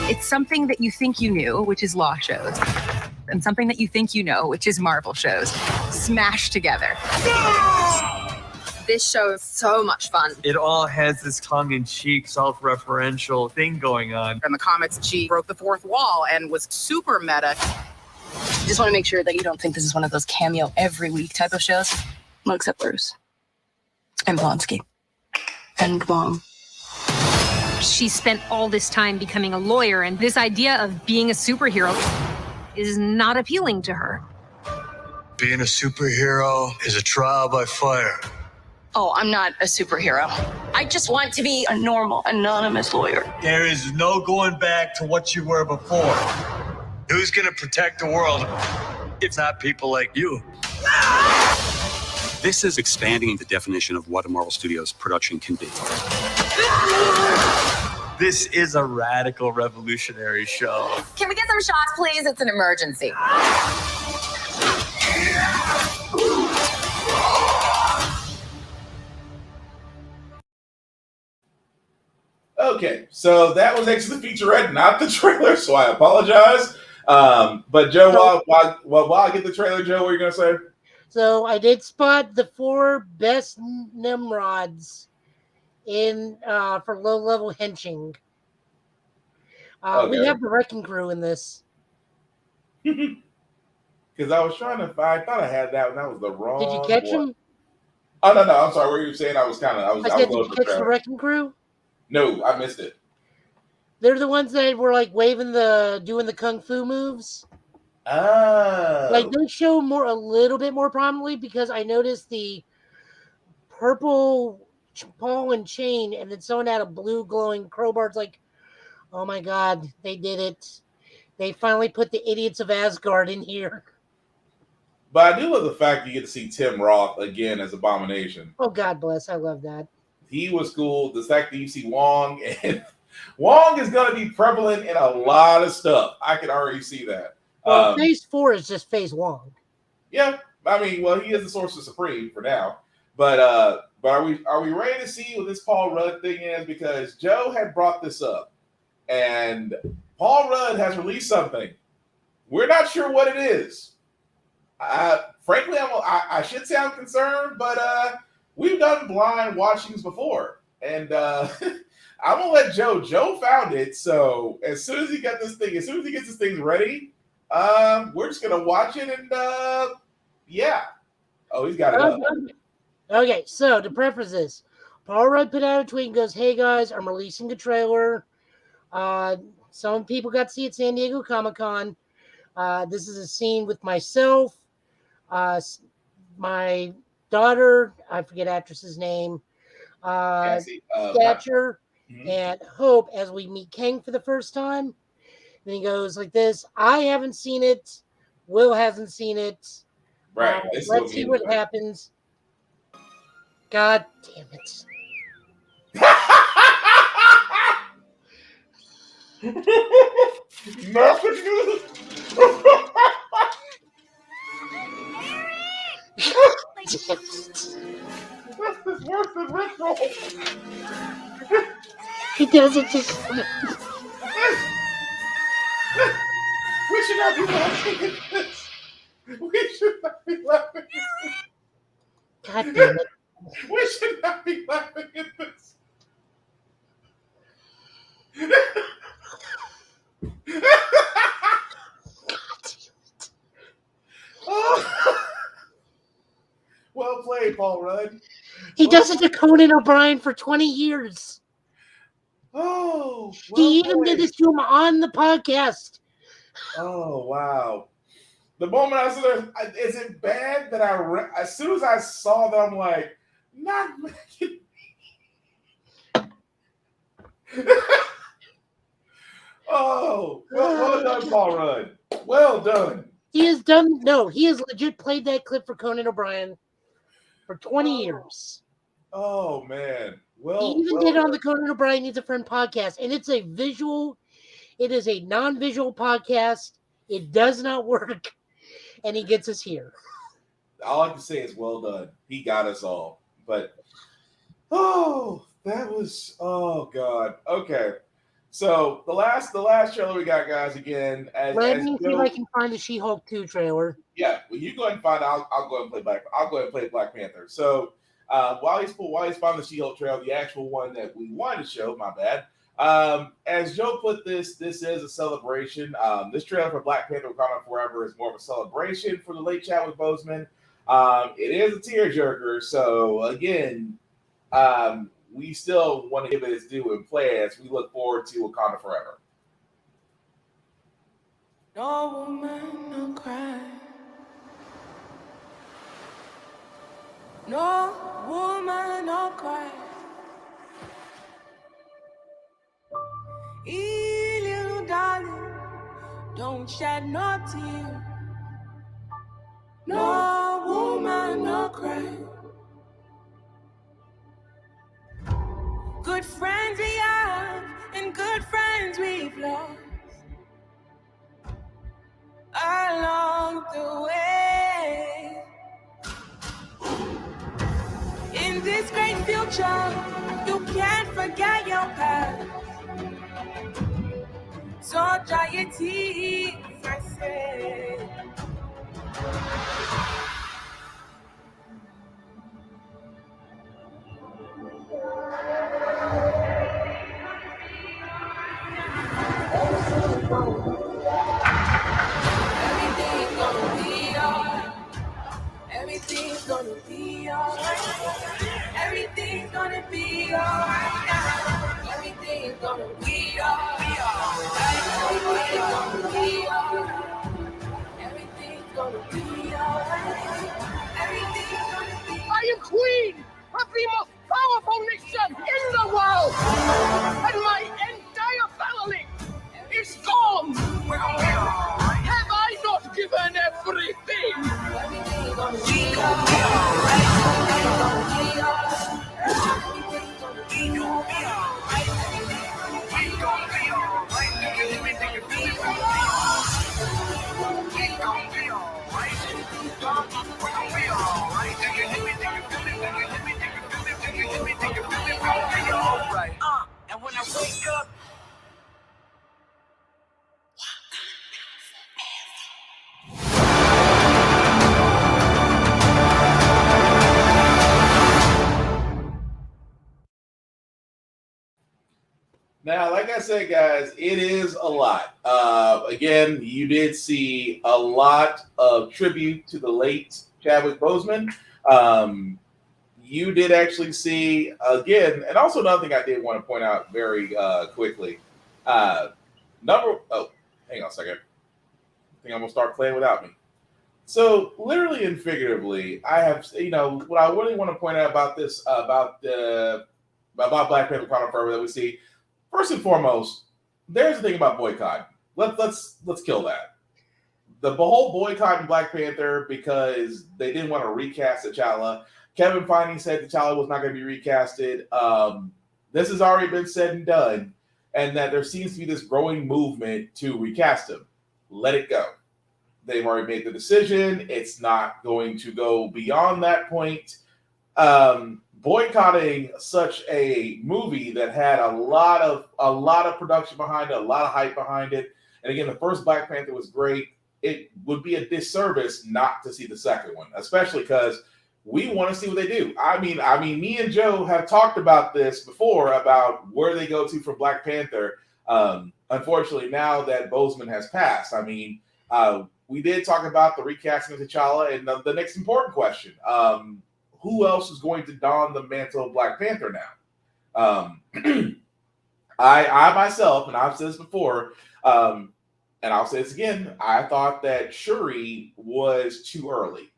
It's something that you think you knew, which is law shows, and something that you think you know, which is Marvel shows, smashed together. This show is so much fun. It all has this tongue-in-cheek, self-referential thing going on. In the comics, she broke the fourth wall and was super meta. Just want to make sure that you don't think this is one of those cameo every week type of shows. Well, except Bruce. And Blonsky. And Wong. She spent all this time becoming a lawyer, and this idea of being a superhero is not appealing to her. Being a superhero is a trial by fire. Oh, I'm not a superhero. I just want to be a normal, anonymous lawyer. There is no going back to what you were before. Who's gonna protect the world if not people like you? This is expanding the definition of what a Marvel Studios production can be. This is a radical, revolutionary show. Can we get some shots, please? It's an emergency. Okay, so that was actually the featurette, not the trailer, so I apologize. But Joe, while I get the trailer, Joe, what are you going to say? So I did spot the 4 best Nimrods in for low-level henching. Okay. We have the Wrecking Crew in this. Because I was trying to find, I thought I had that one. That was the wrong Did you catch him? Oh, no, I'm sorry. What were you saying? I said, did you catch the Wrecking Crew? No, I missed it. They're the ones that were like doing the kung fu moves. Oh. Like they show a little bit more prominently because I noticed the purple ball and chain, and then someone had a blue glowing crowbar. It's like, oh my God, they did it. They finally put the idiots of Asgard in here. But I do love the fact you get to see Tim Roth again as Abomination. Oh, God bless. I love that. He was cool. The fact that you see Wong, and Wong is going to be prevalent in a lot of stuff. I can already see that. Well, Phase 4 is just Phase Wong. Yeah, I mean, well, he is the Sorcerer Supreme for now. But are we ready to see what this Paul Rudd thing is? Because Joe had brought this up, and Paul Rudd has released something. We're not sure what it is. Frankly, I should sound concerned, but we've done blind watchings before, and I'm gonna let Joe. Joe found it, so as soon as he gets this thing ready, we're just gonna watch it, and yeah. Oh, he's got it up. Okay, so to preface this, Paul Rudd put out a tweet and goes, "Hey guys, I'm releasing a trailer. Some people got to see it at San Diego Comic-Con. This is a scene with myself, my daughter, I forget actress's name, Thatcher, and Hope as we meet Kang for the first time." Then he goes like this: "I haven't seen it. Will hasn't seen it. Right. Let's see what happens." God damn it. Nothing good. This is worse than Rick Roll. He doesn't just. We should not be laughing at this. We should not be laughing at this. God damn it. We should not be laughing at this. Oh. Well played, Paul Rudd. He does it to Conan O'Brien for 20 years. Oh, he even did this to him on the podcast. Oh, wow. The moment I saw that, is it bad that as soon as I saw that, I'm like, not making. Oh, well done, Paul Rudd. Well done. He has done, no, he has legit played that clip for Conan O'Brien for 20 years. Oh, man. He even did it on the Conan O'Brien Needs a Friend podcast, and it's a visual, it is a non-visual podcast. It does not work, and he gets us here. All I can say is well done. He got us all. But, oh, that was, oh, God. Okay. So, the last trailer we got, guys, again. Let me see if I can find the She-Hulk 2 trailer. Yeah, well, you go ahead and find it. I'll go ahead and play Black Panther. So, while he's finding the She-Hulk trailer, the actual one that we wanted to show, my bad. As Joe put this is a celebration. This trailer for Black Panther Wakanda Forever is more of a celebration for the late Chadwick Boseman. It is a tearjerker. So, again, we still want to give it its due and play as we look forward to Wakanda Forever. No woman, no cry. No woman, no cry. Hey, little darling, don't shed no tear. No woman, no cry. Good friends we have, and good friends we've lost along the way. In this great future, you can't forget your past. So dry your tears, I say. Everything's gonna be alright. Everything's gonna be alright now. Everything's gonna be alright. Everything's gonna be alright. Everything's gonna be alright. Everything's gonna be. I am queen of the most powerful nation in the world, and my entire family is gone. Have I not given everything? Everything's gonna be alright. Everything's gonna be alright. Everything's gonna be alright. Everything's gonna be alright. Everything's gonna be alright. It's gonna be alright. Everything's gonna be alright. Everything's gonna be alright. And when I wake up. Now, like I said, guys, it is a lot. Again, you did see a lot of tribute to the late Chadwick Boseman. You did actually see, again, and also another thing I did want to point out very quickly. Hang on a second. I think I'm going to start playing without me. So, literally and figuratively, I have, what I really want to point out about this, about Black Panther Wakanda Forever that we see. First and foremost, there's the thing about boycott. Let's kill that. The whole boycott in Black Panther because they didn't want to recast T'Challa. Kevin Feige said T'Challa was not going to be recasted. This has already been said and done, and that there seems to be this growing movement to recast him. Let it go. They've already made the decision. It's not going to go beyond that point. boycotting such a movie that had a lot of production behind it, a lot of hype behind it. And again, the first Black Panther was great. It would be a disservice not to see the second one, especially because we want to see what they do. I mean, me and Joe have talked about this before about where they go to for Black Panther. Unfortunately, now that Boseman has passed, I mean, we did talk about the recasting of T'Challa, and the next important question: who else is going to don the mantle of Black Panther now? I myself, and I've said this before, and I'll say this again, I thought that Shuri was too early.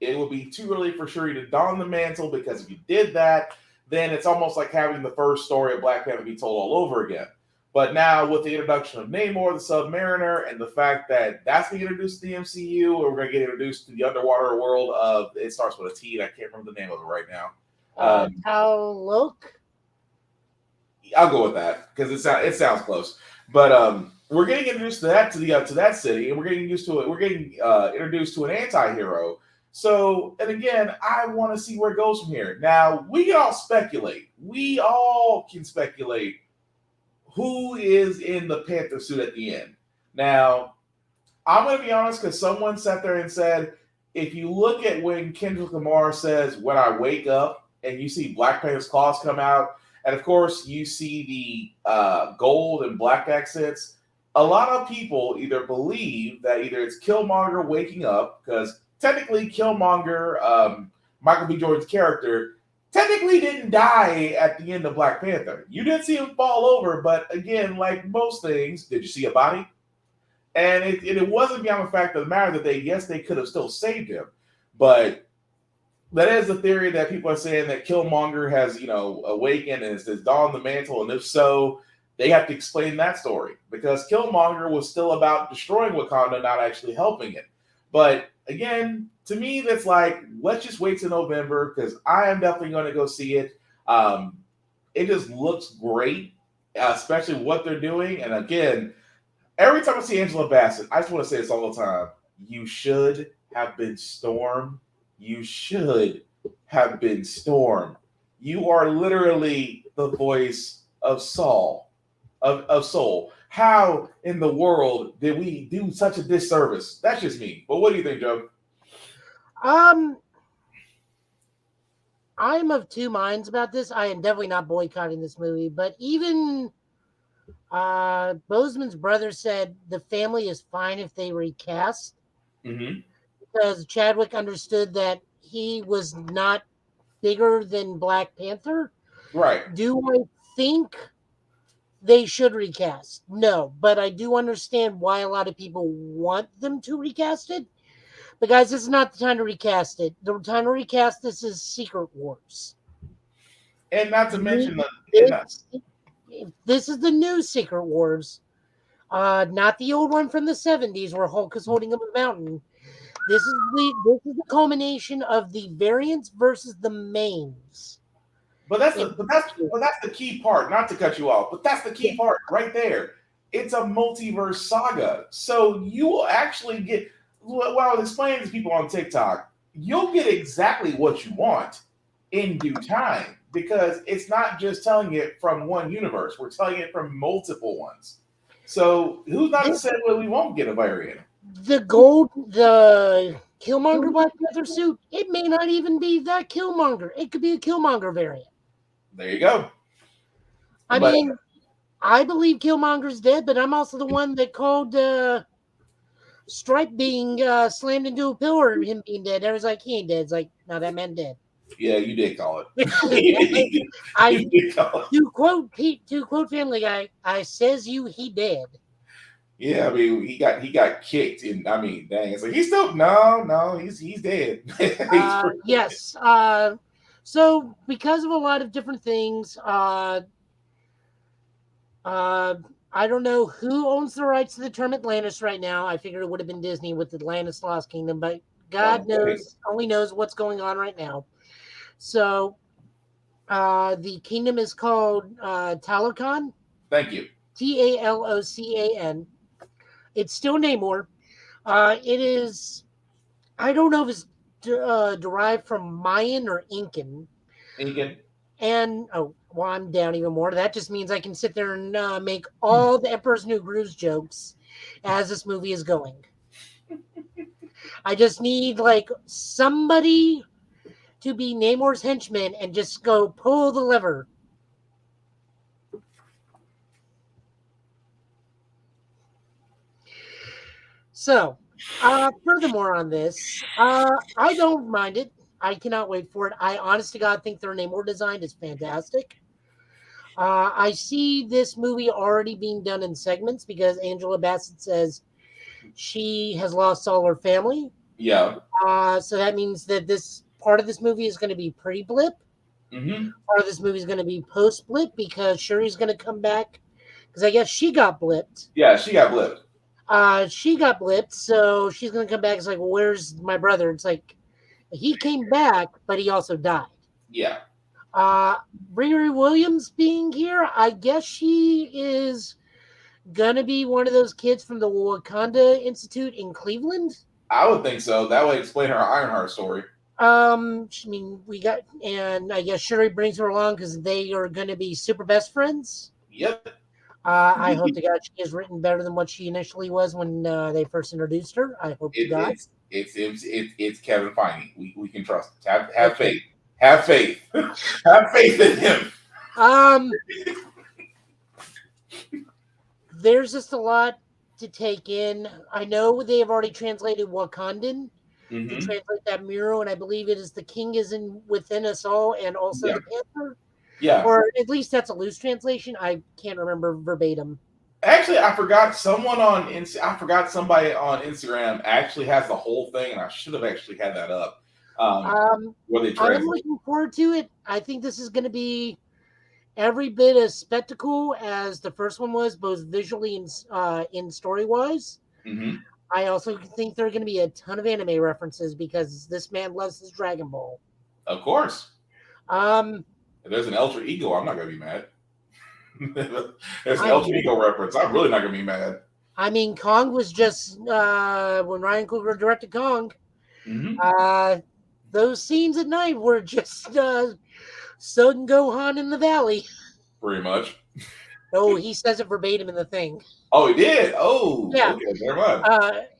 It would be too early for Shuri to don the mantle, because if you did that, then it's almost like having the first story of Black Panther be told all over again. But now with the introduction of Namor, the Submariner, and the fact that that's being introduced to the MCU, or we're going to get introduced to the underwater world of, it starts with a T, and I can't remember the name of it right now. Talok? I'll go with that because it sounds close. But we're getting introduced to that to that city, and we're getting used to it. We're getting introduced to an anti-hero. So, and again, I want to see where it goes from here. Now, we can all speculate. We all can speculate who is in the Panther suit at the end. Now, I'm going to be honest, because someone sat there and said, if you look at when Kendrick Lamar says, "When I wake up," and you see Black Panther's claws come out, and of course you see the gold and black accents, a lot of people either believe that either it's Killmonger waking up, because technically Killmonger, Michael B. Jordan's character, technically didn't die at the end of Black Panther. You didn't see him fall over, but again, like most things, did you see a body? And it wasn't beyond the fact of the matter that they could have still saved him. But that is the theory that people are saying, that Killmonger has, awakened and has donned the mantle. And if so, they have to explain that story, because Killmonger was still about destroying Wakanda, not actually helping it. But again, to me, that's like, let's just wait till November, because I am definitely going to go see it. It just looks great, especially what they're doing. And again, every time I see Angela Bassett, I just want to say this all the time. You should have been Storm. You should have been Storm. You are literally the voice of Soul. How in the world did we do such a disservice? That's just me. But what do you think, Joe? I'm of two minds about this. I am definitely not boycotting this movie, but even Boseman's brother said the family is fine if they recast, because Chadwick understood that he was not bigger than Black Panther. Right. Do I think they should recast? No, but I do understand why a lot of people want them to recast it. But guys, this is not the time to recast it. The time to recast this is Secret Wars. And not to mention this is the new Secret Wars, not the old one from the 70s where Hulk is holding up a mountain. This is the culmination of the variants versus the mains. But that's the key part. Not to cut you off, but that's the key part right there. It's a multiverse saga, so you will actually get. What I was explaining to people on TikTok, you'll get exactly what you want in due time, because it's not just telling it from one universe. We're telling it from multiple ones. So who's not to say that we won't get a variant? The Killmonger Black Panther suit, it may not even be that Killmonger. It could be a Killmonger variant. There you go. I mean, I believe Killmonger's dead, but I'm also the one that called Stripe being slammed into a pillar and him being dead. I was like, he ain't dead. It's like, no, that man dead. Yeah, you did call it. To quote Family Guy, I says he dead. Yeah, I mean, he got kicked, and I mean, dang, it's like he's still he's dead. Yes. So because of a lot of different things, I don't know who owns the rights to the term Atlantis right now. I figured it would have been Disney with Atlantis Lost Kingdom, but God only knows what's going on right now. So the kingdom is called Talocan. Thank you. Talocan. It's still Namor. It is, I don't know if it's derived from Mayan or Incan. And I'm down even more. That just means I can sit there and make all the Emperor's New Groove jokes as this movie is going. I just need somebody to be Namor's henchman and just go pull the lever. So, furthermore on this, I don't mind it. I cannot wait for it. I honest to God think their Namor design is fantastic. I see this movie already being done in segments because Angela Bassett says she has lost all her family. Yeah. So that means that this part of this movie is going to be pre-blip. Mm-hmm. Part of this movie is going to be post-blip because Shuri's going to come back because I guess she got blipped. Yeah, she got blipped. She got blipped, so she's going to come back. It's like, well, where's my brother? It's like, he came back, but he also died. Yeah. Riri Williams being here, I guess she is gonna be one of those kids from the Wakanda Institute in Cleveland. I would think so. That would explain her Ironheart story. I mean, and I guess Shuri brings her along because they are going to be super best friends. Yep. I hope to God she is written better than what she initially was when they first introduced her. I hope to God. It's Kevin Feige. We can trust. Have faith. Have faith. Have faith in him. There's just a lot to take in. I know they have already translated Wakandan to translate that mural, and I believe it is the king is within us all, and also the Panther. Yeah. Or at least that's a loose translation. I can't remember verbatim. Actually, I forgot somebody on Instagram actually has the whole thing, and I should have actually had that up. I'm looking forward to it. I think this is going to be every bit as spectacle as the first one was, both visually and in story-wise. Mm-hmm. I also think there are going to be a ton of anime references because this man loves his Dragon Ball. Of course. If there's an alter ego, I'm not going to be mad. There's an alter ego reference. I'm really not going to be mad. I mean, Kong was just when Ryan Coogler directed Kong. Mm-hmm. Those scenes at night were just Son Gohan in the valley. Pretty much. Oh, he says it verbatim in the thing. Oh, he did? Oh, yeah. Okay, never mind.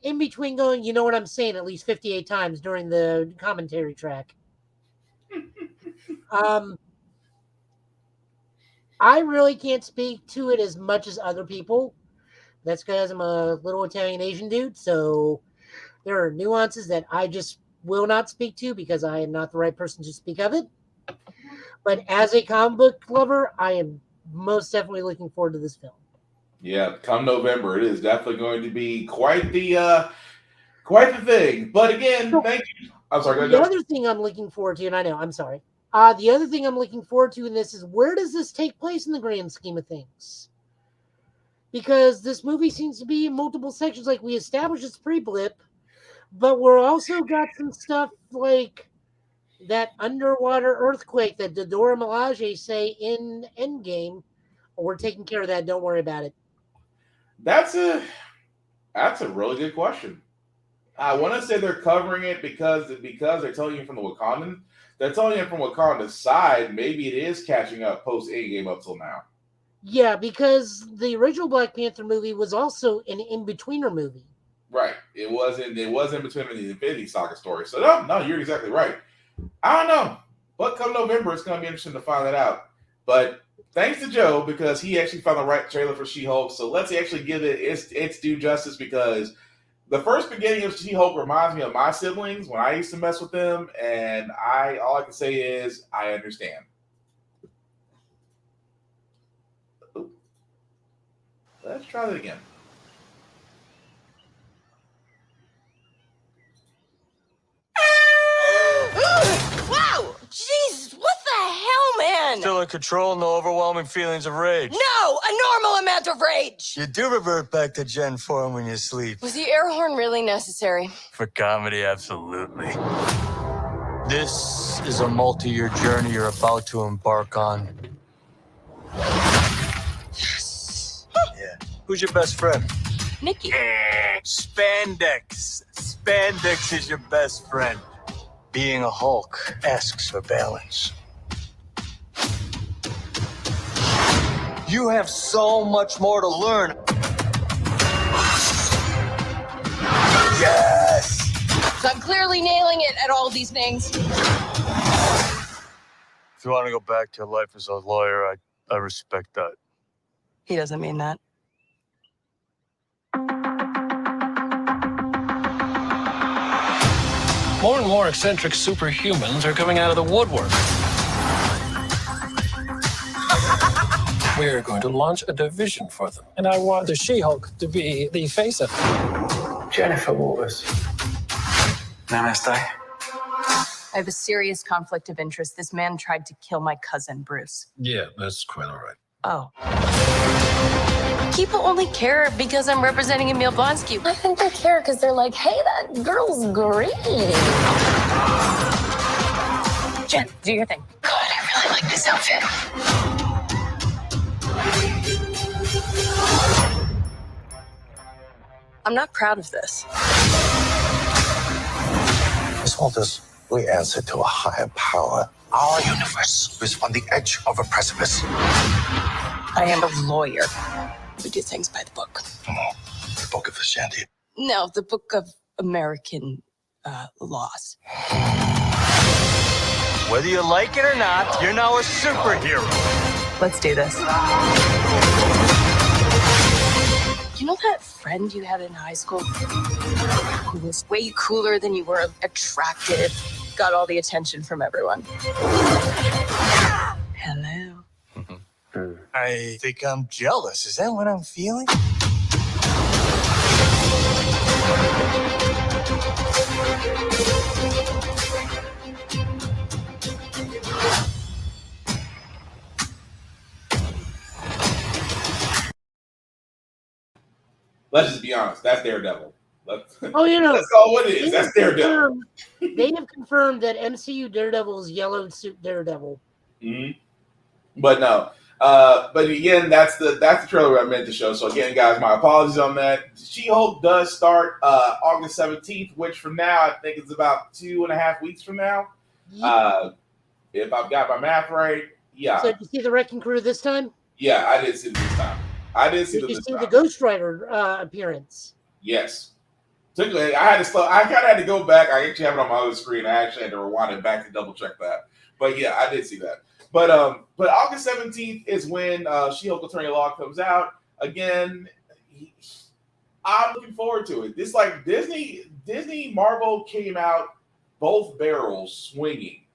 In between going, you know what I'm saying, at least 58 times during the commentary track. I really can't speak to it as much as other people. That's because I'm a little Italian Asian dude, so there are nuances that I just will not speak to because I am not the right person to speak of it. But as a comic book lover, I am most definitely looking forward to this film. Yeah, come November, it is definitely going to be quite the thing. But again, thank you. I'm sorry. The other thing I'm looking forward to, and I know, I'm sorry. The other thing I'm looking forward to in this is where does this take place in the grand scheme of things? Because this movie seems to be in multiple sections, like we established it's pre-blip, but we're also got some stuff like that underwater earthquake that Dora Milaje say in Endgame. We're taking care of that. Don't worry about it. That's a really good question. I want to say they're covering it because they're telling you from the Wakandan. They're telling you from Wakanda's side. Maybe it is catching up post Endgame up till now. Yeah, because the original Black Panther movie was also an in-betweener movie. Right. It was in between the Infinity Saga story. So no, you're exactly right. I don't know. But come November, it's going to be interesting to find that out. But thanks to Joe, because he actually found the right trailer for She-Hulk. So let's actually give it its due justice, because the first beginning of She-Hulk reminds me of my siblings when I used to mess with them. And all I can say is I understand. Let's try that again. Wow! Jesus, what the hell, man? Still in control, no overwhelming feelings of rage. No! A normal amount of rage! You do revert back to Gen form when you sleep. Was the air horn really necessary? For comedy, absolutely. This is a multi-year journey you're about to embark on. Yes! Yeah. Who's your best friend? Nikki. Spandex. Spandex is your best friend. Being a Hulk asks for balance. You have so much more to learn. Yes! So I'm clearly nailing it at all these things. If you want to go back to life as a lawyer, I respect that. He doesn't mean that. More and more eccentric superhumans are coming out of the woodwork. We're going to launch a division for them. And I want the She-Hulk to be the face of it. Jennifer Waters. Namaste. I have a serious conflict of interest. This man tried to kill my cousin, Bruce. Yeah, that's quite all right. Oh. People only care because I'm representing Emil Blonsky. I think they care because they're like, hey, that girl's green. Jen, do your thing. God, I really like this outfit. I'm not proud of this. Miss Walters, we answer to a higher power. Our universe is on the edge of a precipice. I am a lawyer. We do things by the book. The Book of Ashanti. No, the Book of American laws. Whether you like it or not, you're now a superhero. Let's do this. You know that friend you had in high school who was way cooler than you were, attractive, got all the attention from everyone? Hello. I think I'm jealous. Is that what I'm feeling? Let's just be honest. That's Daredevil. Oh, you know, that's all it is. That's Daredevil. They have confirmed that MCU Daredevil is yellow suit Daredevil. Mm-hmm. But no. But again, that's the trailer I meant to show. So again, guys, my apologies on that. She-Hulk does start August 17th, which from now I think it's about 2.5 weeks from now. If I've got my math right, yeah. So did you see the Wrecking Crew this time? Yeah, I did see it this time. Did you see the Ghost Rider appearance? Yes. I kind of had to go back. I actually have it on my other screen. I actually had to rewind it back to double check that. But yeah, I did see that. But August 17th is when She-Hulk Attorney Law comes out. Again, I'm looking forward to it. This like Disney Marvel came out both barrels swinging.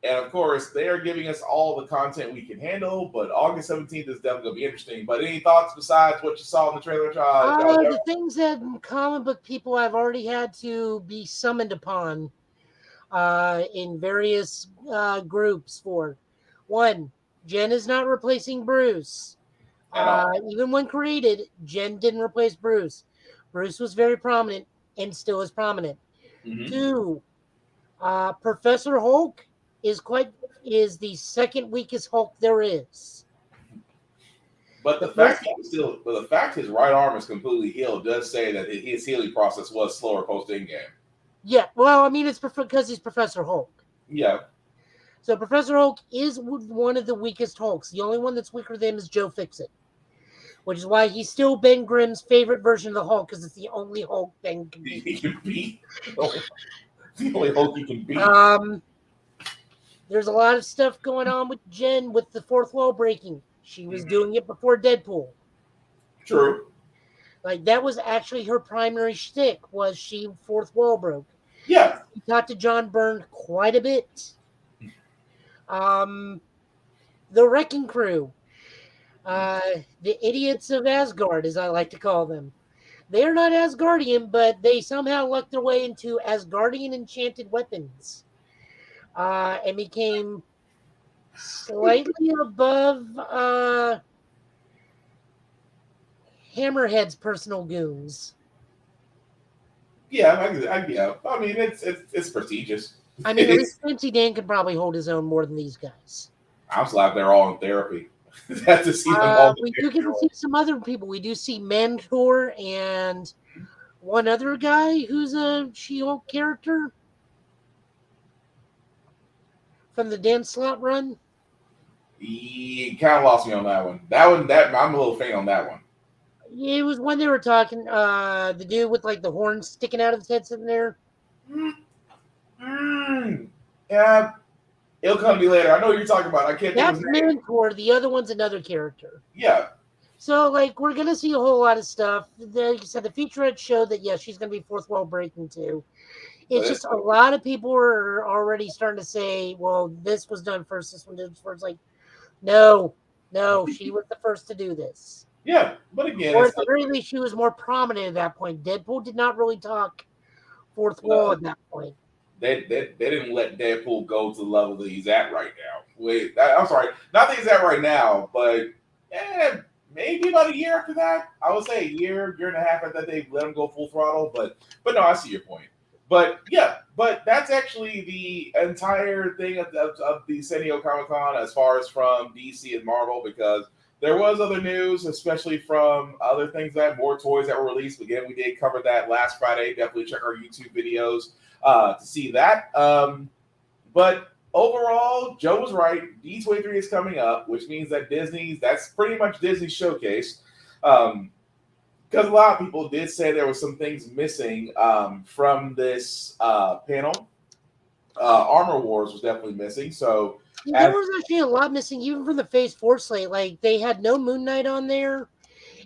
And of course, they are giving us all the content we can handle, but August 17th is definitely going to be interesting. But any thoughts besides what you saw in the trailer? The things that comic book people have already had to be summoned upon in various groups for. One, Jen is not replacing Bruce. Even when created, Jen didn't replace Bruce. Bruce was very prominent and still is prominent. Mm-hmm. 2, Professor Hulk is the second weakest Hulk there is. But the fact his right arm is completely healed does say that his healing process was slower post in-game. Yeah, well, I mean, it's because he's Professor Hulk. Yeah. So Professor Hulk is one of the weakest Hulks. The only one that's weaker than him is Joe Fixit, which is why he's still Ben Grimm's favorite version of the Hulk, because it's the only Hulk Ben can beat. He can beat. The only Hulk he can beat. There's a lot of stuff going on with Jen with the fourth wall breaking. She was doing it before Deadpool. True. Like, that was actually her primary shtick, was she fourth wall broke. Yeah. She talked to John Byrne quite a bit. The Wrecking Crew. The idiots of Asgard, as I like to call them. They are not Asgardian, but they somehow lucked their way into Asgardian enchanted weapons. And became slightly above Hammerhead's personal goons. Yeah, I mean, it's prestigious. I mean, at least Fancy Dan could probably hold his own more than these guys. I'm glad they're all in therapy. Have to see them all. We do get to see some other people. We do see Mentor and one other guy who's a She-Hulk character from the Dan Slott run. You kind of lost me on that one. That I'm a little faint on that one. It was when they were talking, the dude with like the horns sticking out of his head sitting there. Yeah, it'll come to me later. I know what you're talking about. I can't think of That's his name. Mentor. The other one's another character. Yeah. So, like, we're going to see a whole lot of stuff. Like you said, the featurette showed that, yes, she's going to be fourth wall breaking too. It's just a lot of people are already starting to say, well, this was done first, this one did first. Like, no, she was the first to do this. Yeah, but again, or at the very least, she was more prominent at that point. Deadpool did not really talk fourth wall at that point. They didn't let Deadpool go to the level that he's at right now. I'm sorry, not that he's at right now, but maybe about a year after that. I would say a year and a half after that they let him go full throttle. But no, I see your point. But yeah, but that's actually the entire thing of the San Diego Comic-Con as far as from DC and Marvel, because there was other news, especially from other things more toys that were released. Again, we did cover that last Friday. Definitely check our YouTube videos to see that. But overall, Joe was right. D23 is coming up, which means that that's pretty much Disney's showcase. Because a lot of people did say there were some things missing from this panel. Armor Wars was definitely missing. So there was actually a lot missing, even from the Phase 4 slate. Like, they had no Moon Knight on there.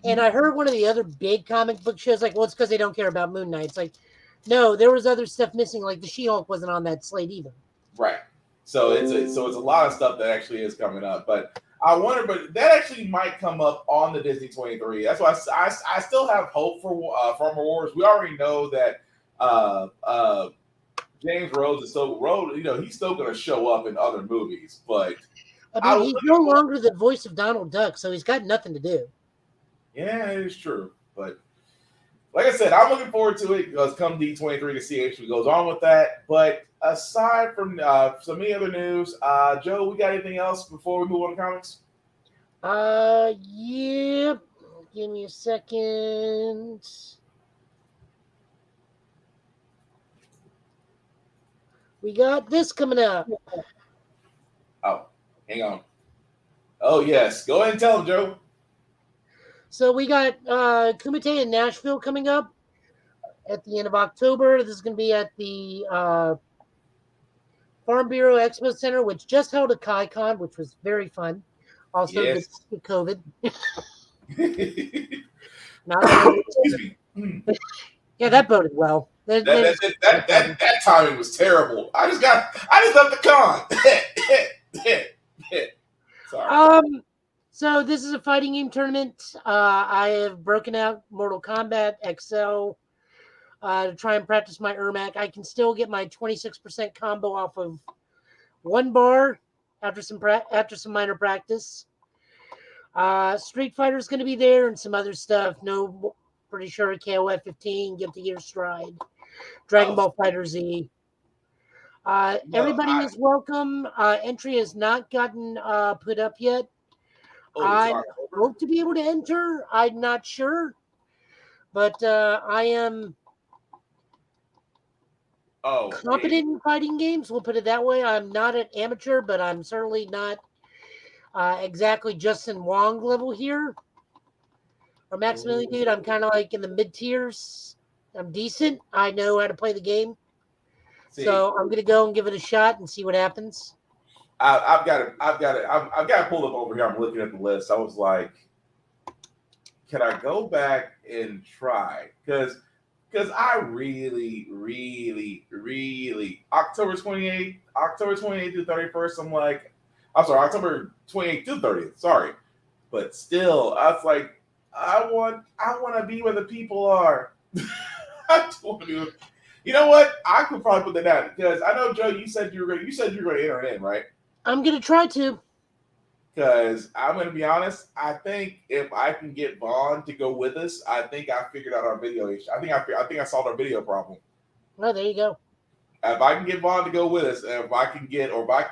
And I heard one of the other big comic book shows, like, well, it's because they don't care about Moon Knight. It's like, no, there was other stuff missing. Like, the She-Hulk wasn't on that slate either. Right. So it's a lot of stuff that actually is coming up. But I wonder, but that actually might come up on the Disney 23. That's why I still have hope for Armor Wars. We already know that James Rhodes is he's still going to show up in other movies. But I mean, he's no longer the voice of Donald Duck, so he's got nothing to do. Yeah, it is true. But like I said, I'm looking forward to it because come D23 to see if she goes on with that. But aside from some other news, Joe, we got anything else before we move on to comics? Yeah. Give me a second. We got this coming up. Oh, hang on. Oh, yes. Go ahead and tell him, Joe. So we got Kumite in Nashville coming up at the end of October. This is going to be at the Farm Bureau Expo Center, which just held a Kai-Con, which was very fun. Also, yes. With COVID. Yeah, that boded well. That timing was terrible. I just left the con. Sorry. So this is a fighting game tournament. I have broken out Mortal Kombat XL to try and practice my Ermac. I can still get my 26% combo off of one bar after some minor practice. Street Fighter is going to be there and some other stuff. No, pretty sure KOF 15, Guilty Gear Stride, Dragon Ball Fighter Z. Everybody is welcome. Entry has not gotten put up yet. I hope to be able to enter. I'm not sure, but I am competent in fighting games. We'll put it that way. I'm not an amateur, but I'm certainly not exactly Justin Wong level here. Or Maximilian Dude, I'm kind of like in the mid tiers. I'm decent. I know how to play the game. So I'm gonna go and give it a shot and see what happens. I've got it pulled up over here. I'm looking at the list. I was like, can I go back and try? Because I really October 28th to 31st. I'm sorry, October 28th to 30th. Sorry, but still, I was like, I want to be where the people are. I want to be. You know what? I could probably put that down because I know, Joe, you said you were going to enter in, right? I'm going to try to. Because I'm going to be honest, I think if I can get Vaughn to go with us, I think I figured out our video issue. I think I solved our video problem. Well, there you go. If I can get Vaughn to go with us, if I can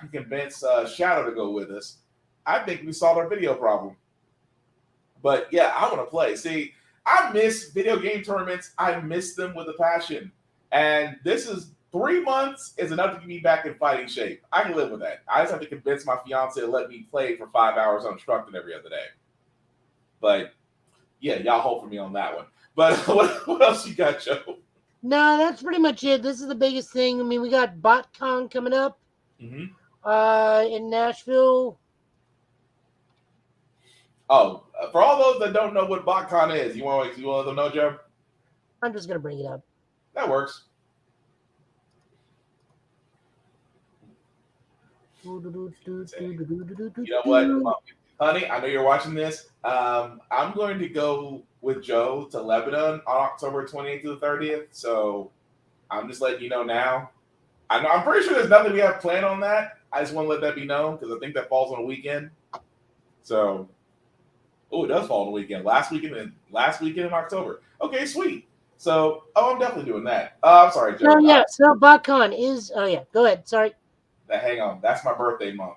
convince Shadow to go with us, I think we solved our video problem. But yeah, I want to play. See, I miss video game tournaments. I miss them with a passion. And this is 3 months is enough to get me back in fighting shape. I can live with that. I just have to convince my fiance to let me play for 5 hours uninstructed every other day. But yeah, y'all hold for me on that one. But what else you got, Joe? No, that's pretty much it. This is the biggest thing. I mean, we got BotCon coming up in Nashville. Oh, for all those that don't know what BotCon is, you want to let them know, Joe? I'm just going to bring it up. That works. You know what, honey? I know you're watching this. I'm going to go with Joe to Lebanon on October 28th to the 30th. So I'm just letting you know now. I'm pretty sure there's nothing we have planned on that. I just want to let that be known because I think that falls on a weekend. So, it does fall on a weekend. Last weekend in October. Okay, sweet. So, I'm definitely doing that. I'm sorry, Joe. Oh yeah. So BotCon is. Oh yeah. Go ahead. Sorry. Hang on. That's my birthday month.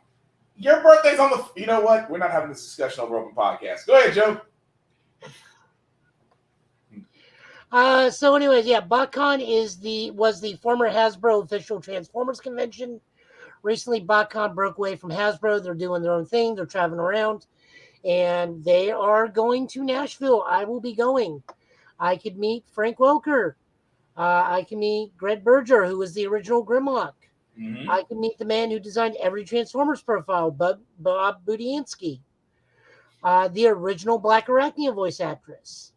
Your birthday's on the. You know what? We're not having this discussion over open podcast. Go ahead, Joe. So anyways, yeah, BotCon was the former Hasbro official Transformers convention. Recently, BotCon broke away from Hasbro. They're doing their own thing. They're traveling around, and they are going to Nashville. I will be going. I could meet Frank Welker. I can meet Greg Berger, who was the original Grimlock. Mm-hmm. I can meet the man who designed every Transformers profile, Bob Budiansky. The original Black Arachnia voice actress,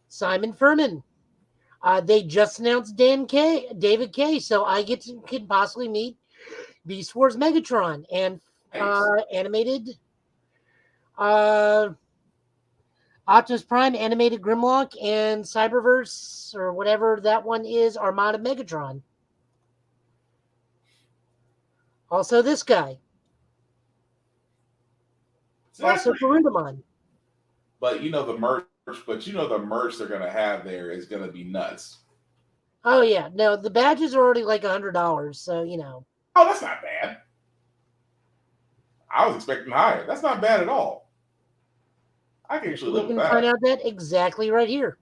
Simon Furman. They just announced David Kaye, so I can possibly meet Beast Wars Megatron and animated Optimus Prime, animated Grimlock, and Cyberverse, or whatever that one is, Armada Megatron. Also this guy. Also Garudamon. But the merch they're gonna have there is gonna be nuts. Oh yeah, no, the badges are already like $100, so Oh, that's not bad. I was expecting higher. That's not bad at all. I can actually live with that. You can find out that exactly right here.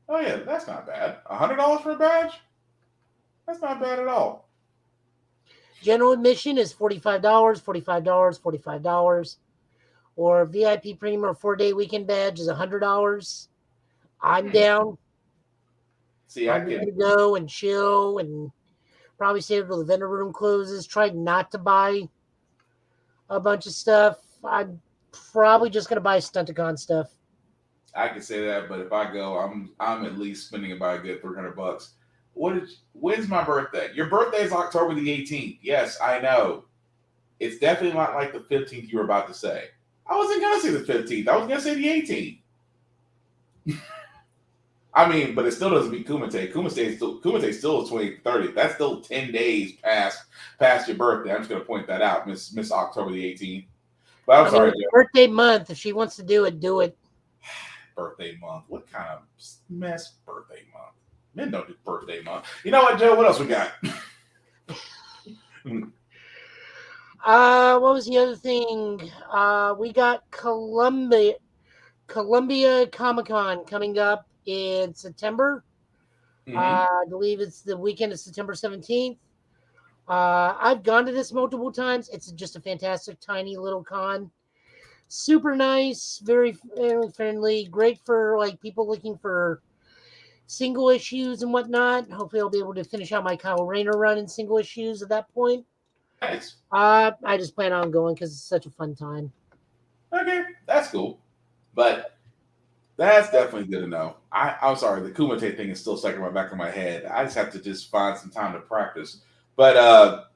Oh yeah, that's not bad. $100 for a badge? That's not bad at all. General admission is $45, $45, $45. Or VIP premium or 4-day weekend badge is $100. I'm down. See, I'm going to go and chill and probably stay until the vendor room closes. Try not to buy a bunch of stuff. I'm probably just going to buy Stunticon stuff. I can say that, but if I go, I'm at least spending about a good $300. When's my birthday? Your birthday is October the 18th. Yes, I know. It's definitely not like the 15th you were about to say. I wasn't going to say the 15th. I was going to say the 18th. I mean, but it still doesn't beat Kumite. Kumite still is 2030. That's still 10 days past your birthday. I'm just going to point that out, Miss October the 18th. But I'm sorry, Joe. Birthday month. If she wants to do it, do it. Birthday month. What kind of mess birthday month? Men don't do birthday month. You know what, Joe? What else we got? What was the other thing? We got Columbia Comic-Con coming up in September. Mm-hmm. I believe it's the weekend of September 17th. I've gone to this multiple times. It's just a fantastic, tiny little con. Super nice, very friendly, great for like people looking for single issues and whatnot. Hopefully I'll be able to finish out my Kyle Rayner run in single issues at that point. Nice. I just plan on going because it's such a fun time. Okay, that's cool. But that's definitely good to know. I'm sorry, the Kumite thing is still stuck in my back of my head. I just have to just find some time to practice. But now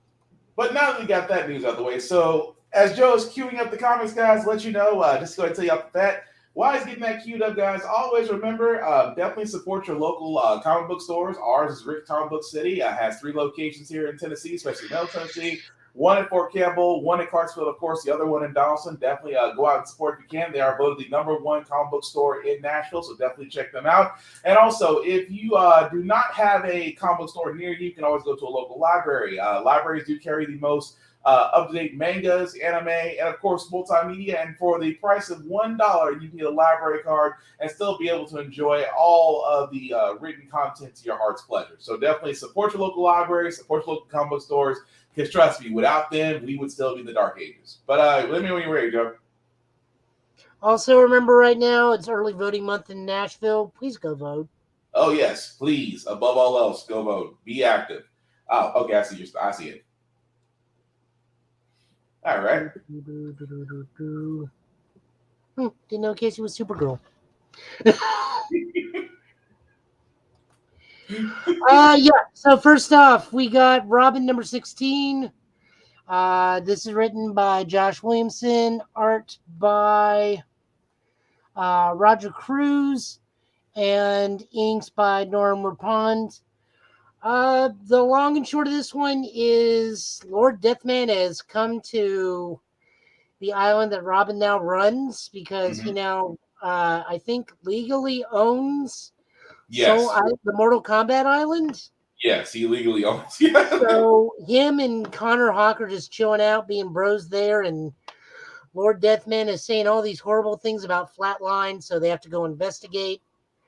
that we got that news out of the way, so as Joe is queuing up the comics, guys, let you know, just to go ahead and tell you off the bat, while he's getting that queued up, guys, always remember, definitely support your local comic book stores. Ours is Rick Comic Book City. Has 3 locations here in Tennessee, especially Middle Tennessee. 1 in Fort Campbell, 1 in Clarksville, of course, the other one in Donaldson. Definitely go out and support if you can. They are voted the #1 comic book store in Nashville, so definitely check them out. And also, if you do not have a comic book store near you, you can always go to a local library. Libraries do carry the most up-to-date mangas, anime, and of course multimedia. And for the price of $1, you can get a library card and still be able to enjoy all of the written content to your heart's pleasure. So definitely support your local libraries, support your local comic book stores, because trust me, without them, we would still be in the dark ages. But let me know when you're ready, Joe. Also, remember right now, it's early voting month in Nashville. Please go vote. Oh, yes, please. Above all else, go vote. Be active. Oh, okay, I see it. All right. Didn't know Casey was Supergirl. Yeah. So first off, we got Robin number 16. This is written by Josh Williamson, art by Roger Cruz, and inks by Norm Rapond. The long and short of this one is Lord Deathman has come to the island that Robin now runs because he now, I think, legally owns the Mortal Kombat Island. Yes, he legally owns. So him and Connor Hawk are just chilling out, being bros there, and Lord Deathman is saying all these horrible things about Flatline, so they have to go investigate.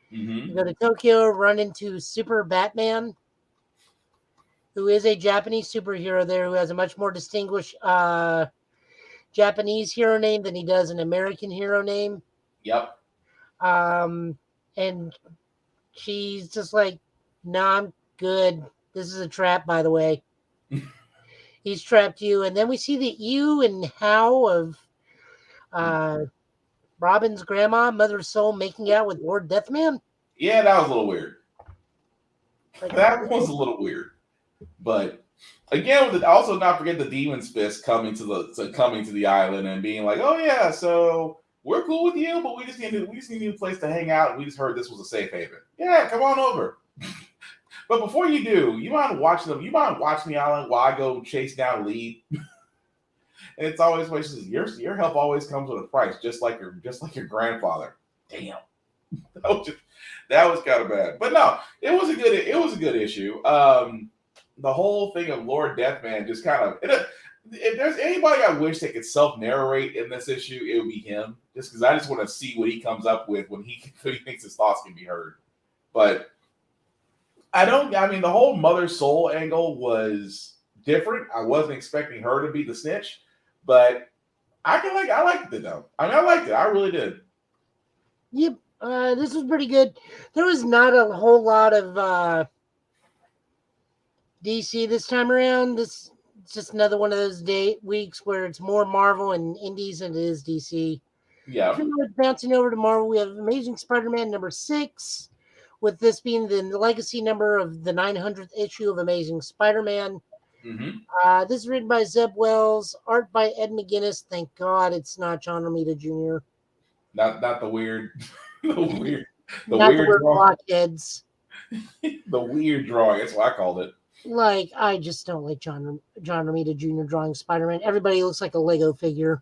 You go to Tokyo, run into Super Batman, who is a Japanese superhero there, who has a much more distinguished Japanese hero name than he does an American hero name. Yep. And she's just like, "Nah, I'm good. This is a trap, by the way." He's trapped you. And then we see the ew and how of Robin's grandma, Mother Soul, making out with Lord Deathman. Yeah, that was a little weird. That was a little weird. But again, also not forget the Demon's Fist coming to the island and being like, "Oh yeah, so we're cool with you, but we just need a place to hang out. We just heard this was a safe haven. Yeah, come on over." But before you do, you mind watching the island while I go chase down Lee? And it's always what she says, your help always comes with a price, just like your grandfather. Damn. That was kind of bad. But no, it was a good issue. The whole thing of Lord Deathman just kind of if there's anybody I wish they could self-narrate in this issue, it would be him. Just because I just want to see what he comes up with when he thinks his thoughts can be heard. But the whole Mother Soul angle was different. I wasn't expecting her to be the snitch, but I liked it though. I liked it. I really did. Yep. This was pretty good. There was not a whole lot of DC this time around. This is just another one of those weeks where it's more Marvel and Indies than it is DC. Yeah. Bouncing over to Marvel, we have Amazing Spider-Man number 6, with this being the legacy number of the 900th issue of Amazing Spider-Man. This is written by Zeb Wells, art by Ed McGuinness. Thank God it's not John Romita Jr. Not the weird, the not weird the blockheads. The weird drawing. That's what I called it. Like, I just don't like John Romita Jr. drawing Spider-Man. Everybody looks like a Lego figure.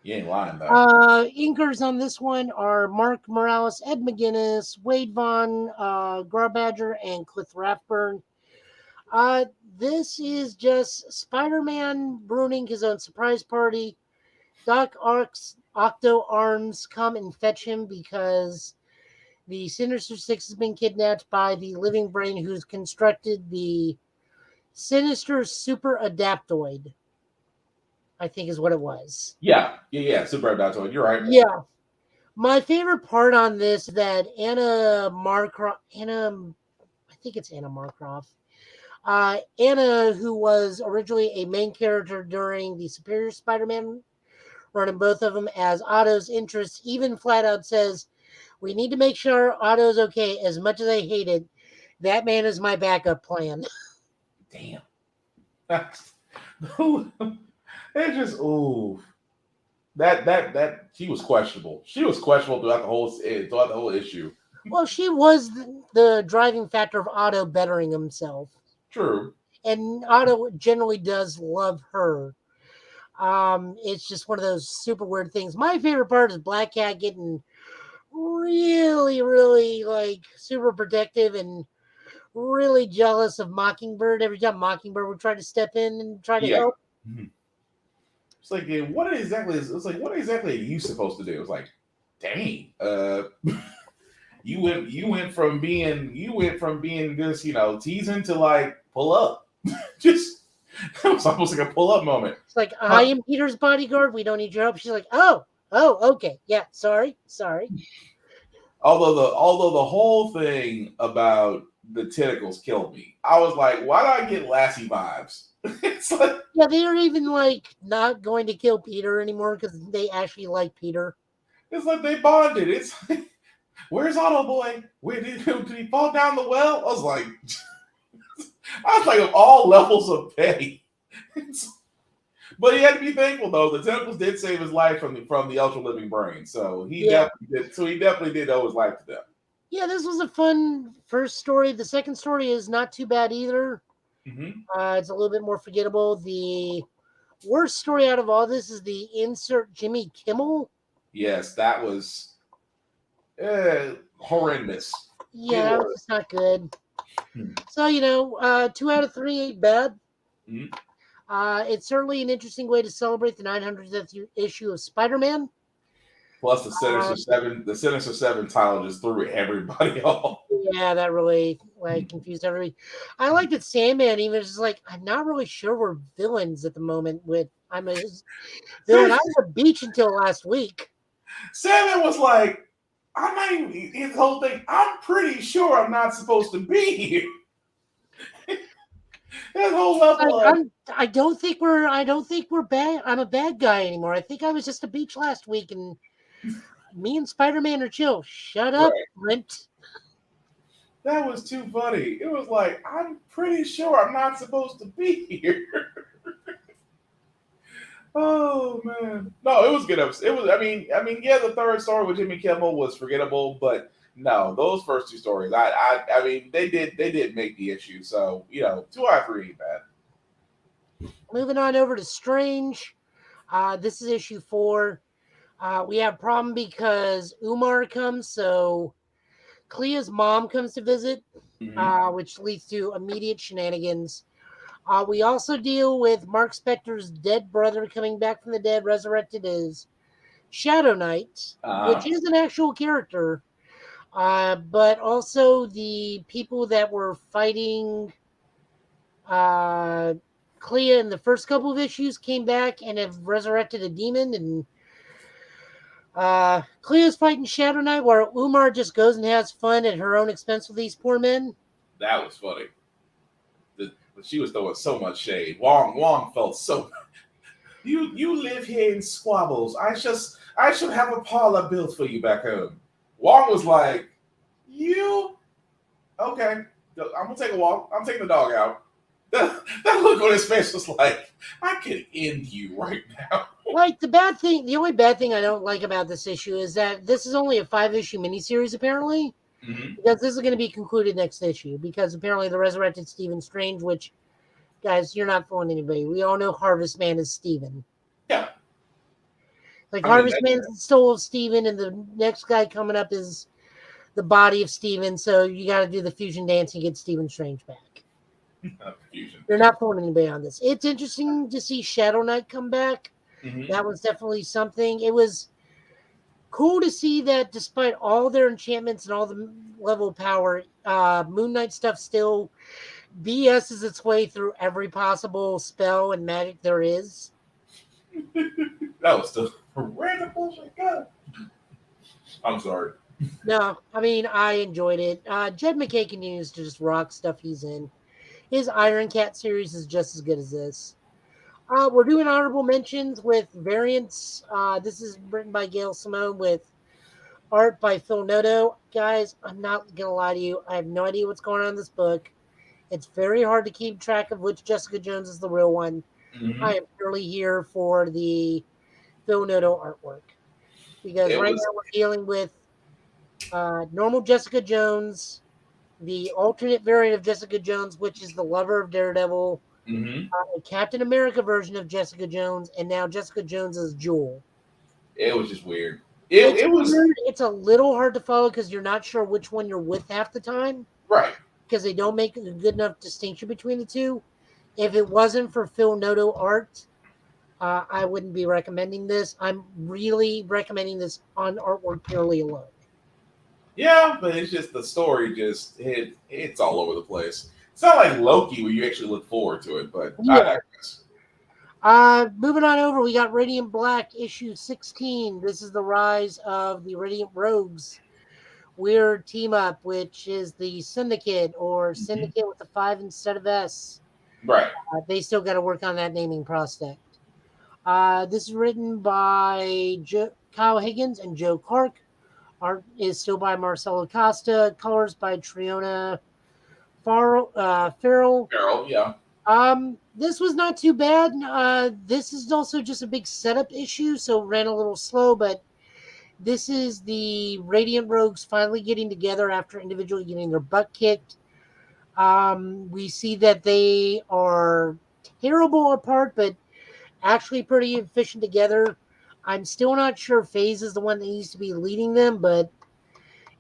You ain't lying, though. Inkers on this one are Mark Morales, Ed McGuinness, Wade Vaughn, Garbadger, and Cliff Rathburn. This is just Spider-Man ruining his own surprise party. Doc Ock's Octo Arms come and fetch him because the Sinister Six has been kidnapped by the living brain who's constructed the Sinister Super Adaptoid, I think is what it was. Yeah, Super Adaptoid. You're right. Yeah. My favorite part on this is that Anna Markroft, Anna, who was originally a main character during the Superior Spider-Man, running both of them as Otto's interest, even flat out says, "We need to make sure Otto's okay. As much as I hate it, that man is my backup plan." Damn. It's just that she was questionable. She was questionable throughout the whole issue. Well, she was the driving factor of Otto bettering himself. True. And Otto generally does love her. It's just one of those super weird things. My favorite part is Black Cat getting really, really like super protective and really jealous of Mockingbird every time Mockingbird would try to step in and try to help. It's like, what exactly are you supposed to do? It's like, dang, you went from being just teasing to like pull up. Just it was almost like a pull up moment. It's like, I am Peter's bodyguard. We don't need your help. She's like, oh, okay, yeah, sorry. Although the whole thing about the tentacles killed me. I was like, why do I get Lassie vibes? It's like, yeah, they are even like not going to kill Peter anymore because they actually like Peter. It's like they bonded. It's like, where's Otto Boy? Where did he fall down the well? I was like, of all levels of pay. But he had to be thankful though. The tentacles did save his life from the ultra living brain, so he definitely did owe his life to them. Yeah, this was a fun first story. The second story is not too bad either. Mm-hmm. It's a little bit more forgettable. The worst story out of all this is the insert Jimmy Kimmel. Yes, that was horrendous. Yeah, that was just not good. So 2 out of 3 ain't bad. Mm-hmm. It's certainly an interesting way to celebrate the 900th issue of Spider-Man. Plus the Sinister Seven title just threw everybody off. Yeah, that really confused everybody. I like that Sandman even is like, I'm not really sure we're villains at the moment. I'm a villain. I was a beach until last week. Sandman was like, I'm not even his whole thing. I'm pretty sure I'm not supposed to be here. That whole level. I don't think we're bad. I'm a bad guy anymore. I think I was just a beach last week, and me and Spider-Man are chill. Shut up, Brent. That was too funny. It was like, I'm pretty sure I'm not supposed to be here. Oh man, no, it was good. It was. I mean, yeah, the third story with Jimmy Kimmel was forgettable, but no, those first two stories, I mean, they did make the issue. So 2 out of 3 ain't bad. Moving on over to Strange. This is issue 4. We have a problem because Umar comes, so Clea's mom comes to visit, which leads to immediate shenanigans. We also deal with Mark Spector's dead brother coming back from the dead, resurrected as Shadow Knight, which is an actual character. But also the people that were fighting Clea in the first couple of issues came back and have resurrected a demon, and Clea's fighting Shadow Knight while Umar just goes and has fun at her own expense with these poor men. That was funny. She was throwing so much shade. Wong felt so. You live here in squabbles. I should have a parlor built for you back home. Wong was like, you okay? I'm gonna take a walk. I'm taking the dog out. That look on his face was like, I can end you right now. Like the only bad thing I don't like about this issue is that this is only a 5-issue miniseries apparently. Because this is going to be concluded next issue. Because apparently the resurrected Stephen Strange, which, guys, you're not fooling anybody. We all know Harvest Man is Stephen. Yeah. Harvest Man is the soul of Stephen, and the next guy coming up is the body of Stephen. So you got to do the fusion dance and get Stephen Strange back. Fusion. They're not fooling anybody on this. It's interesting to see Shadow Knight come back. That was definitely something. It was cool to see that despite all their enchantments and all the level of power, Moon Knight stuff still BS's its way through every possible spell and magic there is. That was still random bullshit. God. I'm sorry. No, I mean, I enjoyed it. Jed McKay continues to just rock stuff he's in. His Iron Cat series is just as good as this. We're doing honorable mentions with variants. This is written by Gail Simone with art by Phil Noto. Guys, I'm not going to lie to you. I have no idea what's going on in this book. It's very hard to keep track of which Jessica Jones is the real one. I am purely here for the Phil Noto artwork. Because now we're dealing with normal Jessica Jones, the alternate variant of Jessica Jones, which is the lover of Daredevil, a Captain America version of Jessica Jones, and now Jessica Jones as Jewel. It was just weird. It was weird. It's a little hard to follow because you're not sure which one you're with half the time. Right. because they don't make a good enough distinction between the two. If it wasn't for Phil Noto art, I wouldn't be recommending this. I'm really recommending this on artwork purely alone. Yeah, but it's just the story it's all over the place. It's not like Loki where you actually look forward to it, but Yeah. I digress. Moving on over, we got Radiant Black issue 16. This is the rise of the Radiant Rogues. Weird team up, which is the Syndicate or Syndicate with the 5 instead of S. Right. They still got to work on that naming prospect. This is written by Kyle Higgins and Joe Clark. Art is still by Marcelo Costa. Colors by Triona Farrell. Farrell, yeah. This was not too bad. This is also just a big setup issue, so ran a little slow, but this is the Radiant Rogues finally getting together after individually getting their butt kicked. We see that they are terrible apart, but actually pretty efficient together. I'm still not sure FaZe is the one that needs to be leading them, but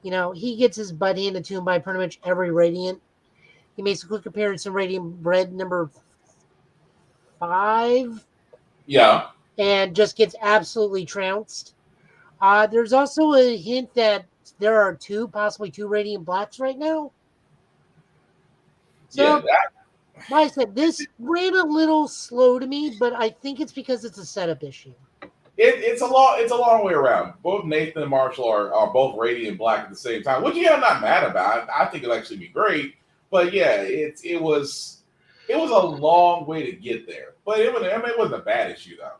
he gets his butt handed to him by pretty much every Radiant. He makes a quick appearance in Radiant Red number 5. Yeah. And just gets absolutely trounced. There's also a hint that there are possibly two Radiant Blacks right now. So, like I said, this ran a little slow to me, but I think it's because it's a setup issue. It's a long way around. Both Nathan and Marshall are both Radiant Black at the same time, which I'm not mad about. I think it'll actually be great. But yeah, it was a long way to get there. But it wasn't a bad issue though.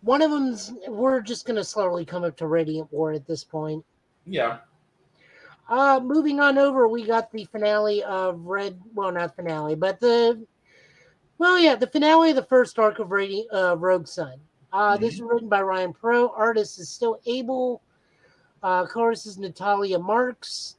One of them's we're just gonna slowly come up to Radiant War at this point. Yeah. Moving on over, we got the finale of not finale, but the finale of the first arc of Rogue Sun. This is written by Ryan Pro. Artist is still Abel. Chorus is Natalia Marks.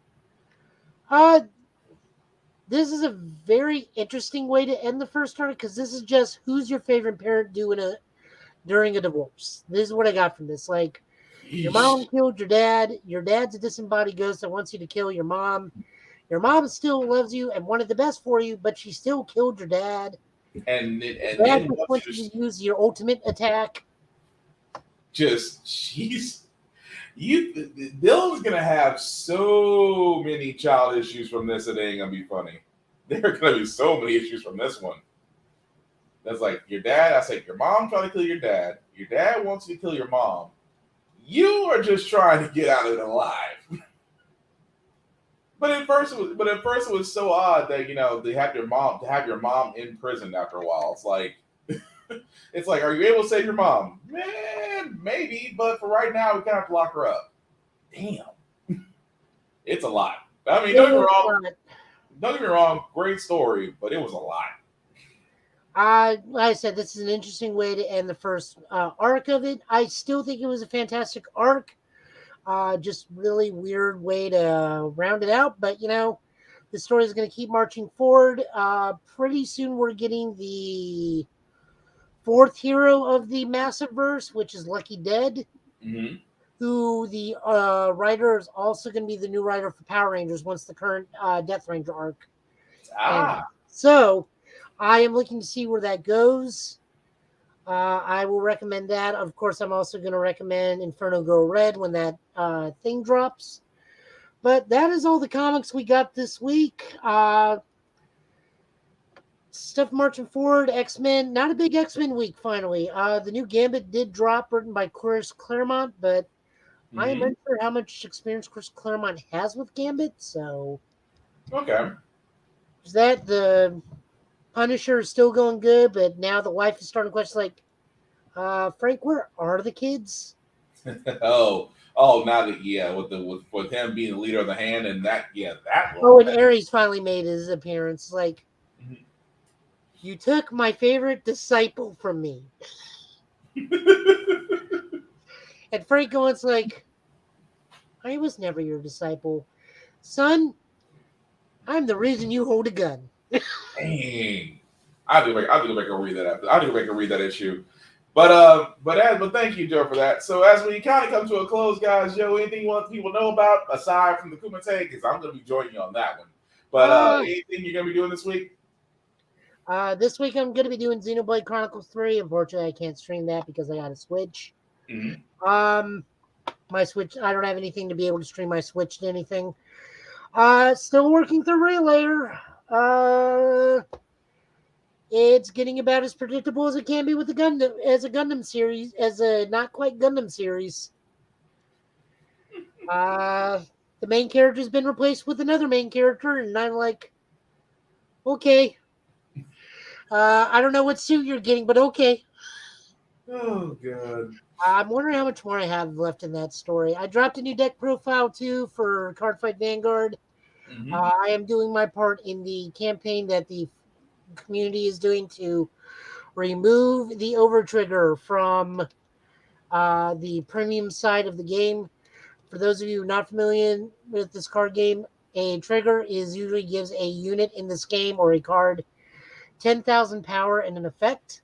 This is a very interesting way to end the first arc because this is just who's your favorite parent during a divorce. This is what I got from this. Like, your mom killed your dad. Your dad's a disembodied ghost that wants you to kill your mom. Your mom still loves you and wanted the best for you, but she still killed your dad. And dad just wants you to use your ultimate attack. Dylan's gonna have so many child issues from this, it ain't gonna be funny. There are gonna be so many issues from this one. That's like your dad. I say your mom trying to kill your dad. Your dad wants you to kill your mom. You are just trying to get out of it alive. But at first it was so odd that they have your mom in prison after a while. It's like, are you able to save your mom? Man, maybe, but for right now, we kind of have to lock her up. Damn, it's a lot. I mean, don't get me wrong, great story, but it was a lot. Like I said, this is an interesting way to end the first arc of it. I still think it was a fantastic arc. Just really weird way to round it out. But, the story is going to keep marching forward. Pretty soon we're getting the 4th hero of the Massive Verse, which is Lucky Dead, who the writer is also going to be the new writer for Power Rangers once the current Death Ranger arc. So I am looking to see where that goes. I will recommend that. Of course, I'm also going to recommend Inferno Girl Red when that thing drops. But that is all the comics we got this week. Stuff marching forward. X-Men. Not a big X-Men week, finally. The new Gambit did drop, written by Chris Claremont, but I am unsure how much experience Chris Claremont has with Gambit, so... Okay. Is that the... Punisher is still going good, but now the wife is starting to question, Frank, where are the kids? oh, now that with him being the leader of the Hand and that and Ares finally made his appearance. You took my favorite disciple from me. And Frank goes I was never your disciple. Son, I'm the reason you hold a gun. Dang. I'll go back and read that. I'll go back and read that issue. But thank you, Joe, for that. So as we kind of come to a close, guys, Joe, anything you want people to know about aside from the Kumite? Because I'm going to be joining you on that one. But anything you're gonna be doing this week? This week I'm gonna be doing Xenoblade Chronicles 3. Unfortunately, I can't stream that because I got a Switch. Mm-hmm. My Switch, I don't have anything to be able to stream my Switch to anything. Still working through Relayer. It's getting about as predictable as it can be with the Gundam, as a Gundam series, as a not quite Gundam series. The main character's been replaced with another main character, and I'm like, okay. I don't know what suit you're getting, but okay. Oh, God. I'm wondering how much more I have left in that story. I dropped a new deck profile, too, for Cardfight Vanguard. Mm-hmm. I am doing my part in the campaign that the community is doing to remove the overtrigger from the premium side of the game. For those of you not familiar with this card game, a trigger usually gives a unit in this game or a card 10,000 power and an effect.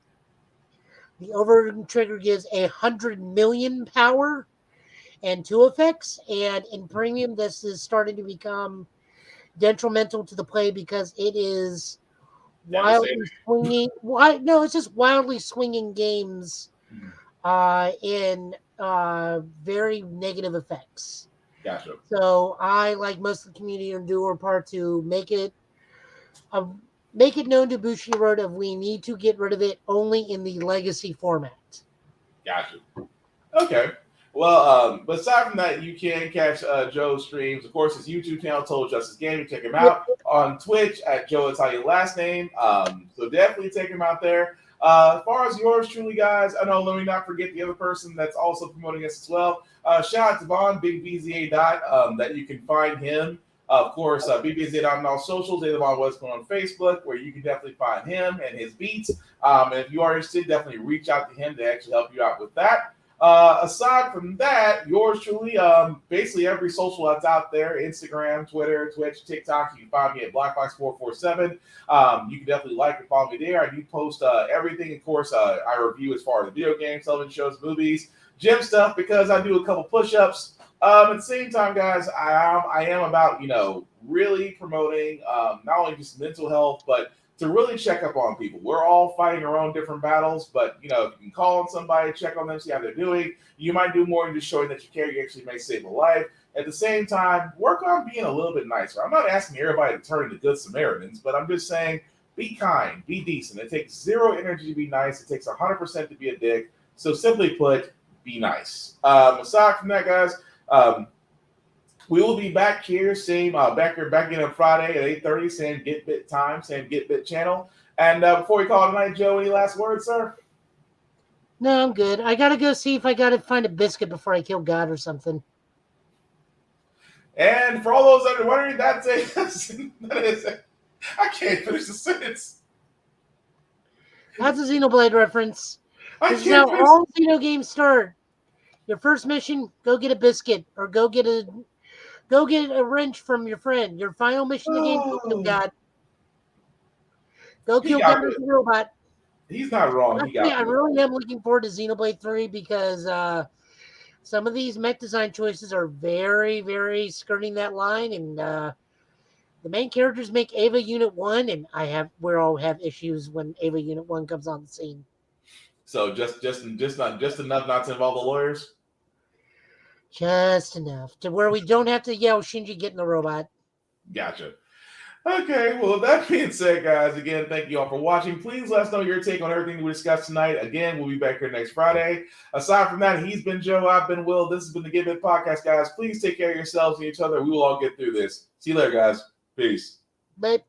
The over trigger gives 100 million power and 2 effects. And in premium, this is starting to become detrimental to the play because it is wildly swinging. No, it's just wildly swinging games in very negative effects. Gotcha. So I, like most of the community, do our part to make it known to Bushiroad that we need to get rid of it only in the legacy format. Gotcha. Okay. Well, but aside from that, you can catch Joe's streams. Of course, his YouTube channel, Total Justice Gaming. Check him out on Twitch at Joe Italian last name. So definitely take him out there. As far as yours truly, guys, I know, let me not forget the other person that's also promoting us as well. Shout out to Vaughn, Big VZA Dot, that you can find him. Of course, BBZ on all socials, Devon Westman on Facebook, where you can definitely find him and his beats. And if you are interested, definitely reach out to him to actually help you out with that. Aside from that, yours truly, basically every social that's out there, Instagram, Twitter, Twitch, TikTok, you can find me at BlackBox447. You can definitely like and follow me there. I do post everything. Of course, I review as far as video games, television shows, movies, gym stuff, because I do a couple push-ups. At the same time, guys, I am about, really promoting not only just mental health, but to really check up on people. We're all fighting our own different battles, but, if you can call on somebody, check on them, see how they're doing, you might do more than just showing that you care. You actually may save a life. At the same time, work on being a little bit nicer. I'm not asking everybody to turn into good Samaritans, but I'm just saying be kind, be decent. It takes 0 energy to be nice. It takes 100% to be a dick. So simply put, be nice. Aside from that, guys, we will be back here, back in on Friday at 8:30, same Get Bit time, same Get Bit channel. And before we call it tonight, Joe, any last words, sir? No, I'm good. I gotta go see if I gotta find a biscuit before I kill God or something. And for all those that are wondering, that is I can't finish the sentence. That's a Xenoblade reference. This is how all Xeno games start. Your first mission, go get a biscuit or go get a wrench from your friend. Your final mission in the game, go kill God. Go kill God as a robot. He's not wrong. I really am looking forward to Xenoblade 3 because some of these mech design choices are very, very skirting that line, and the main characters make Ava Unit 1, and we all have issues when Ava Unit 1 comes on the scene. So just enough not to involve the lawyers? Just enough to where we don't have to yell Shinji get in the robot. Gotcha. Okay, well, with that being said, guys, again, thank you all for watching. Please let us know your take on everything we discussed tonight. Again, we'll be back here next Friday. Aside from that, he's been Joe, I've been Will. This has been the Get Bit Podcast, guys. Please take care of yourselves and each other. We will all get through this. See you later, guys. Peace. Bye.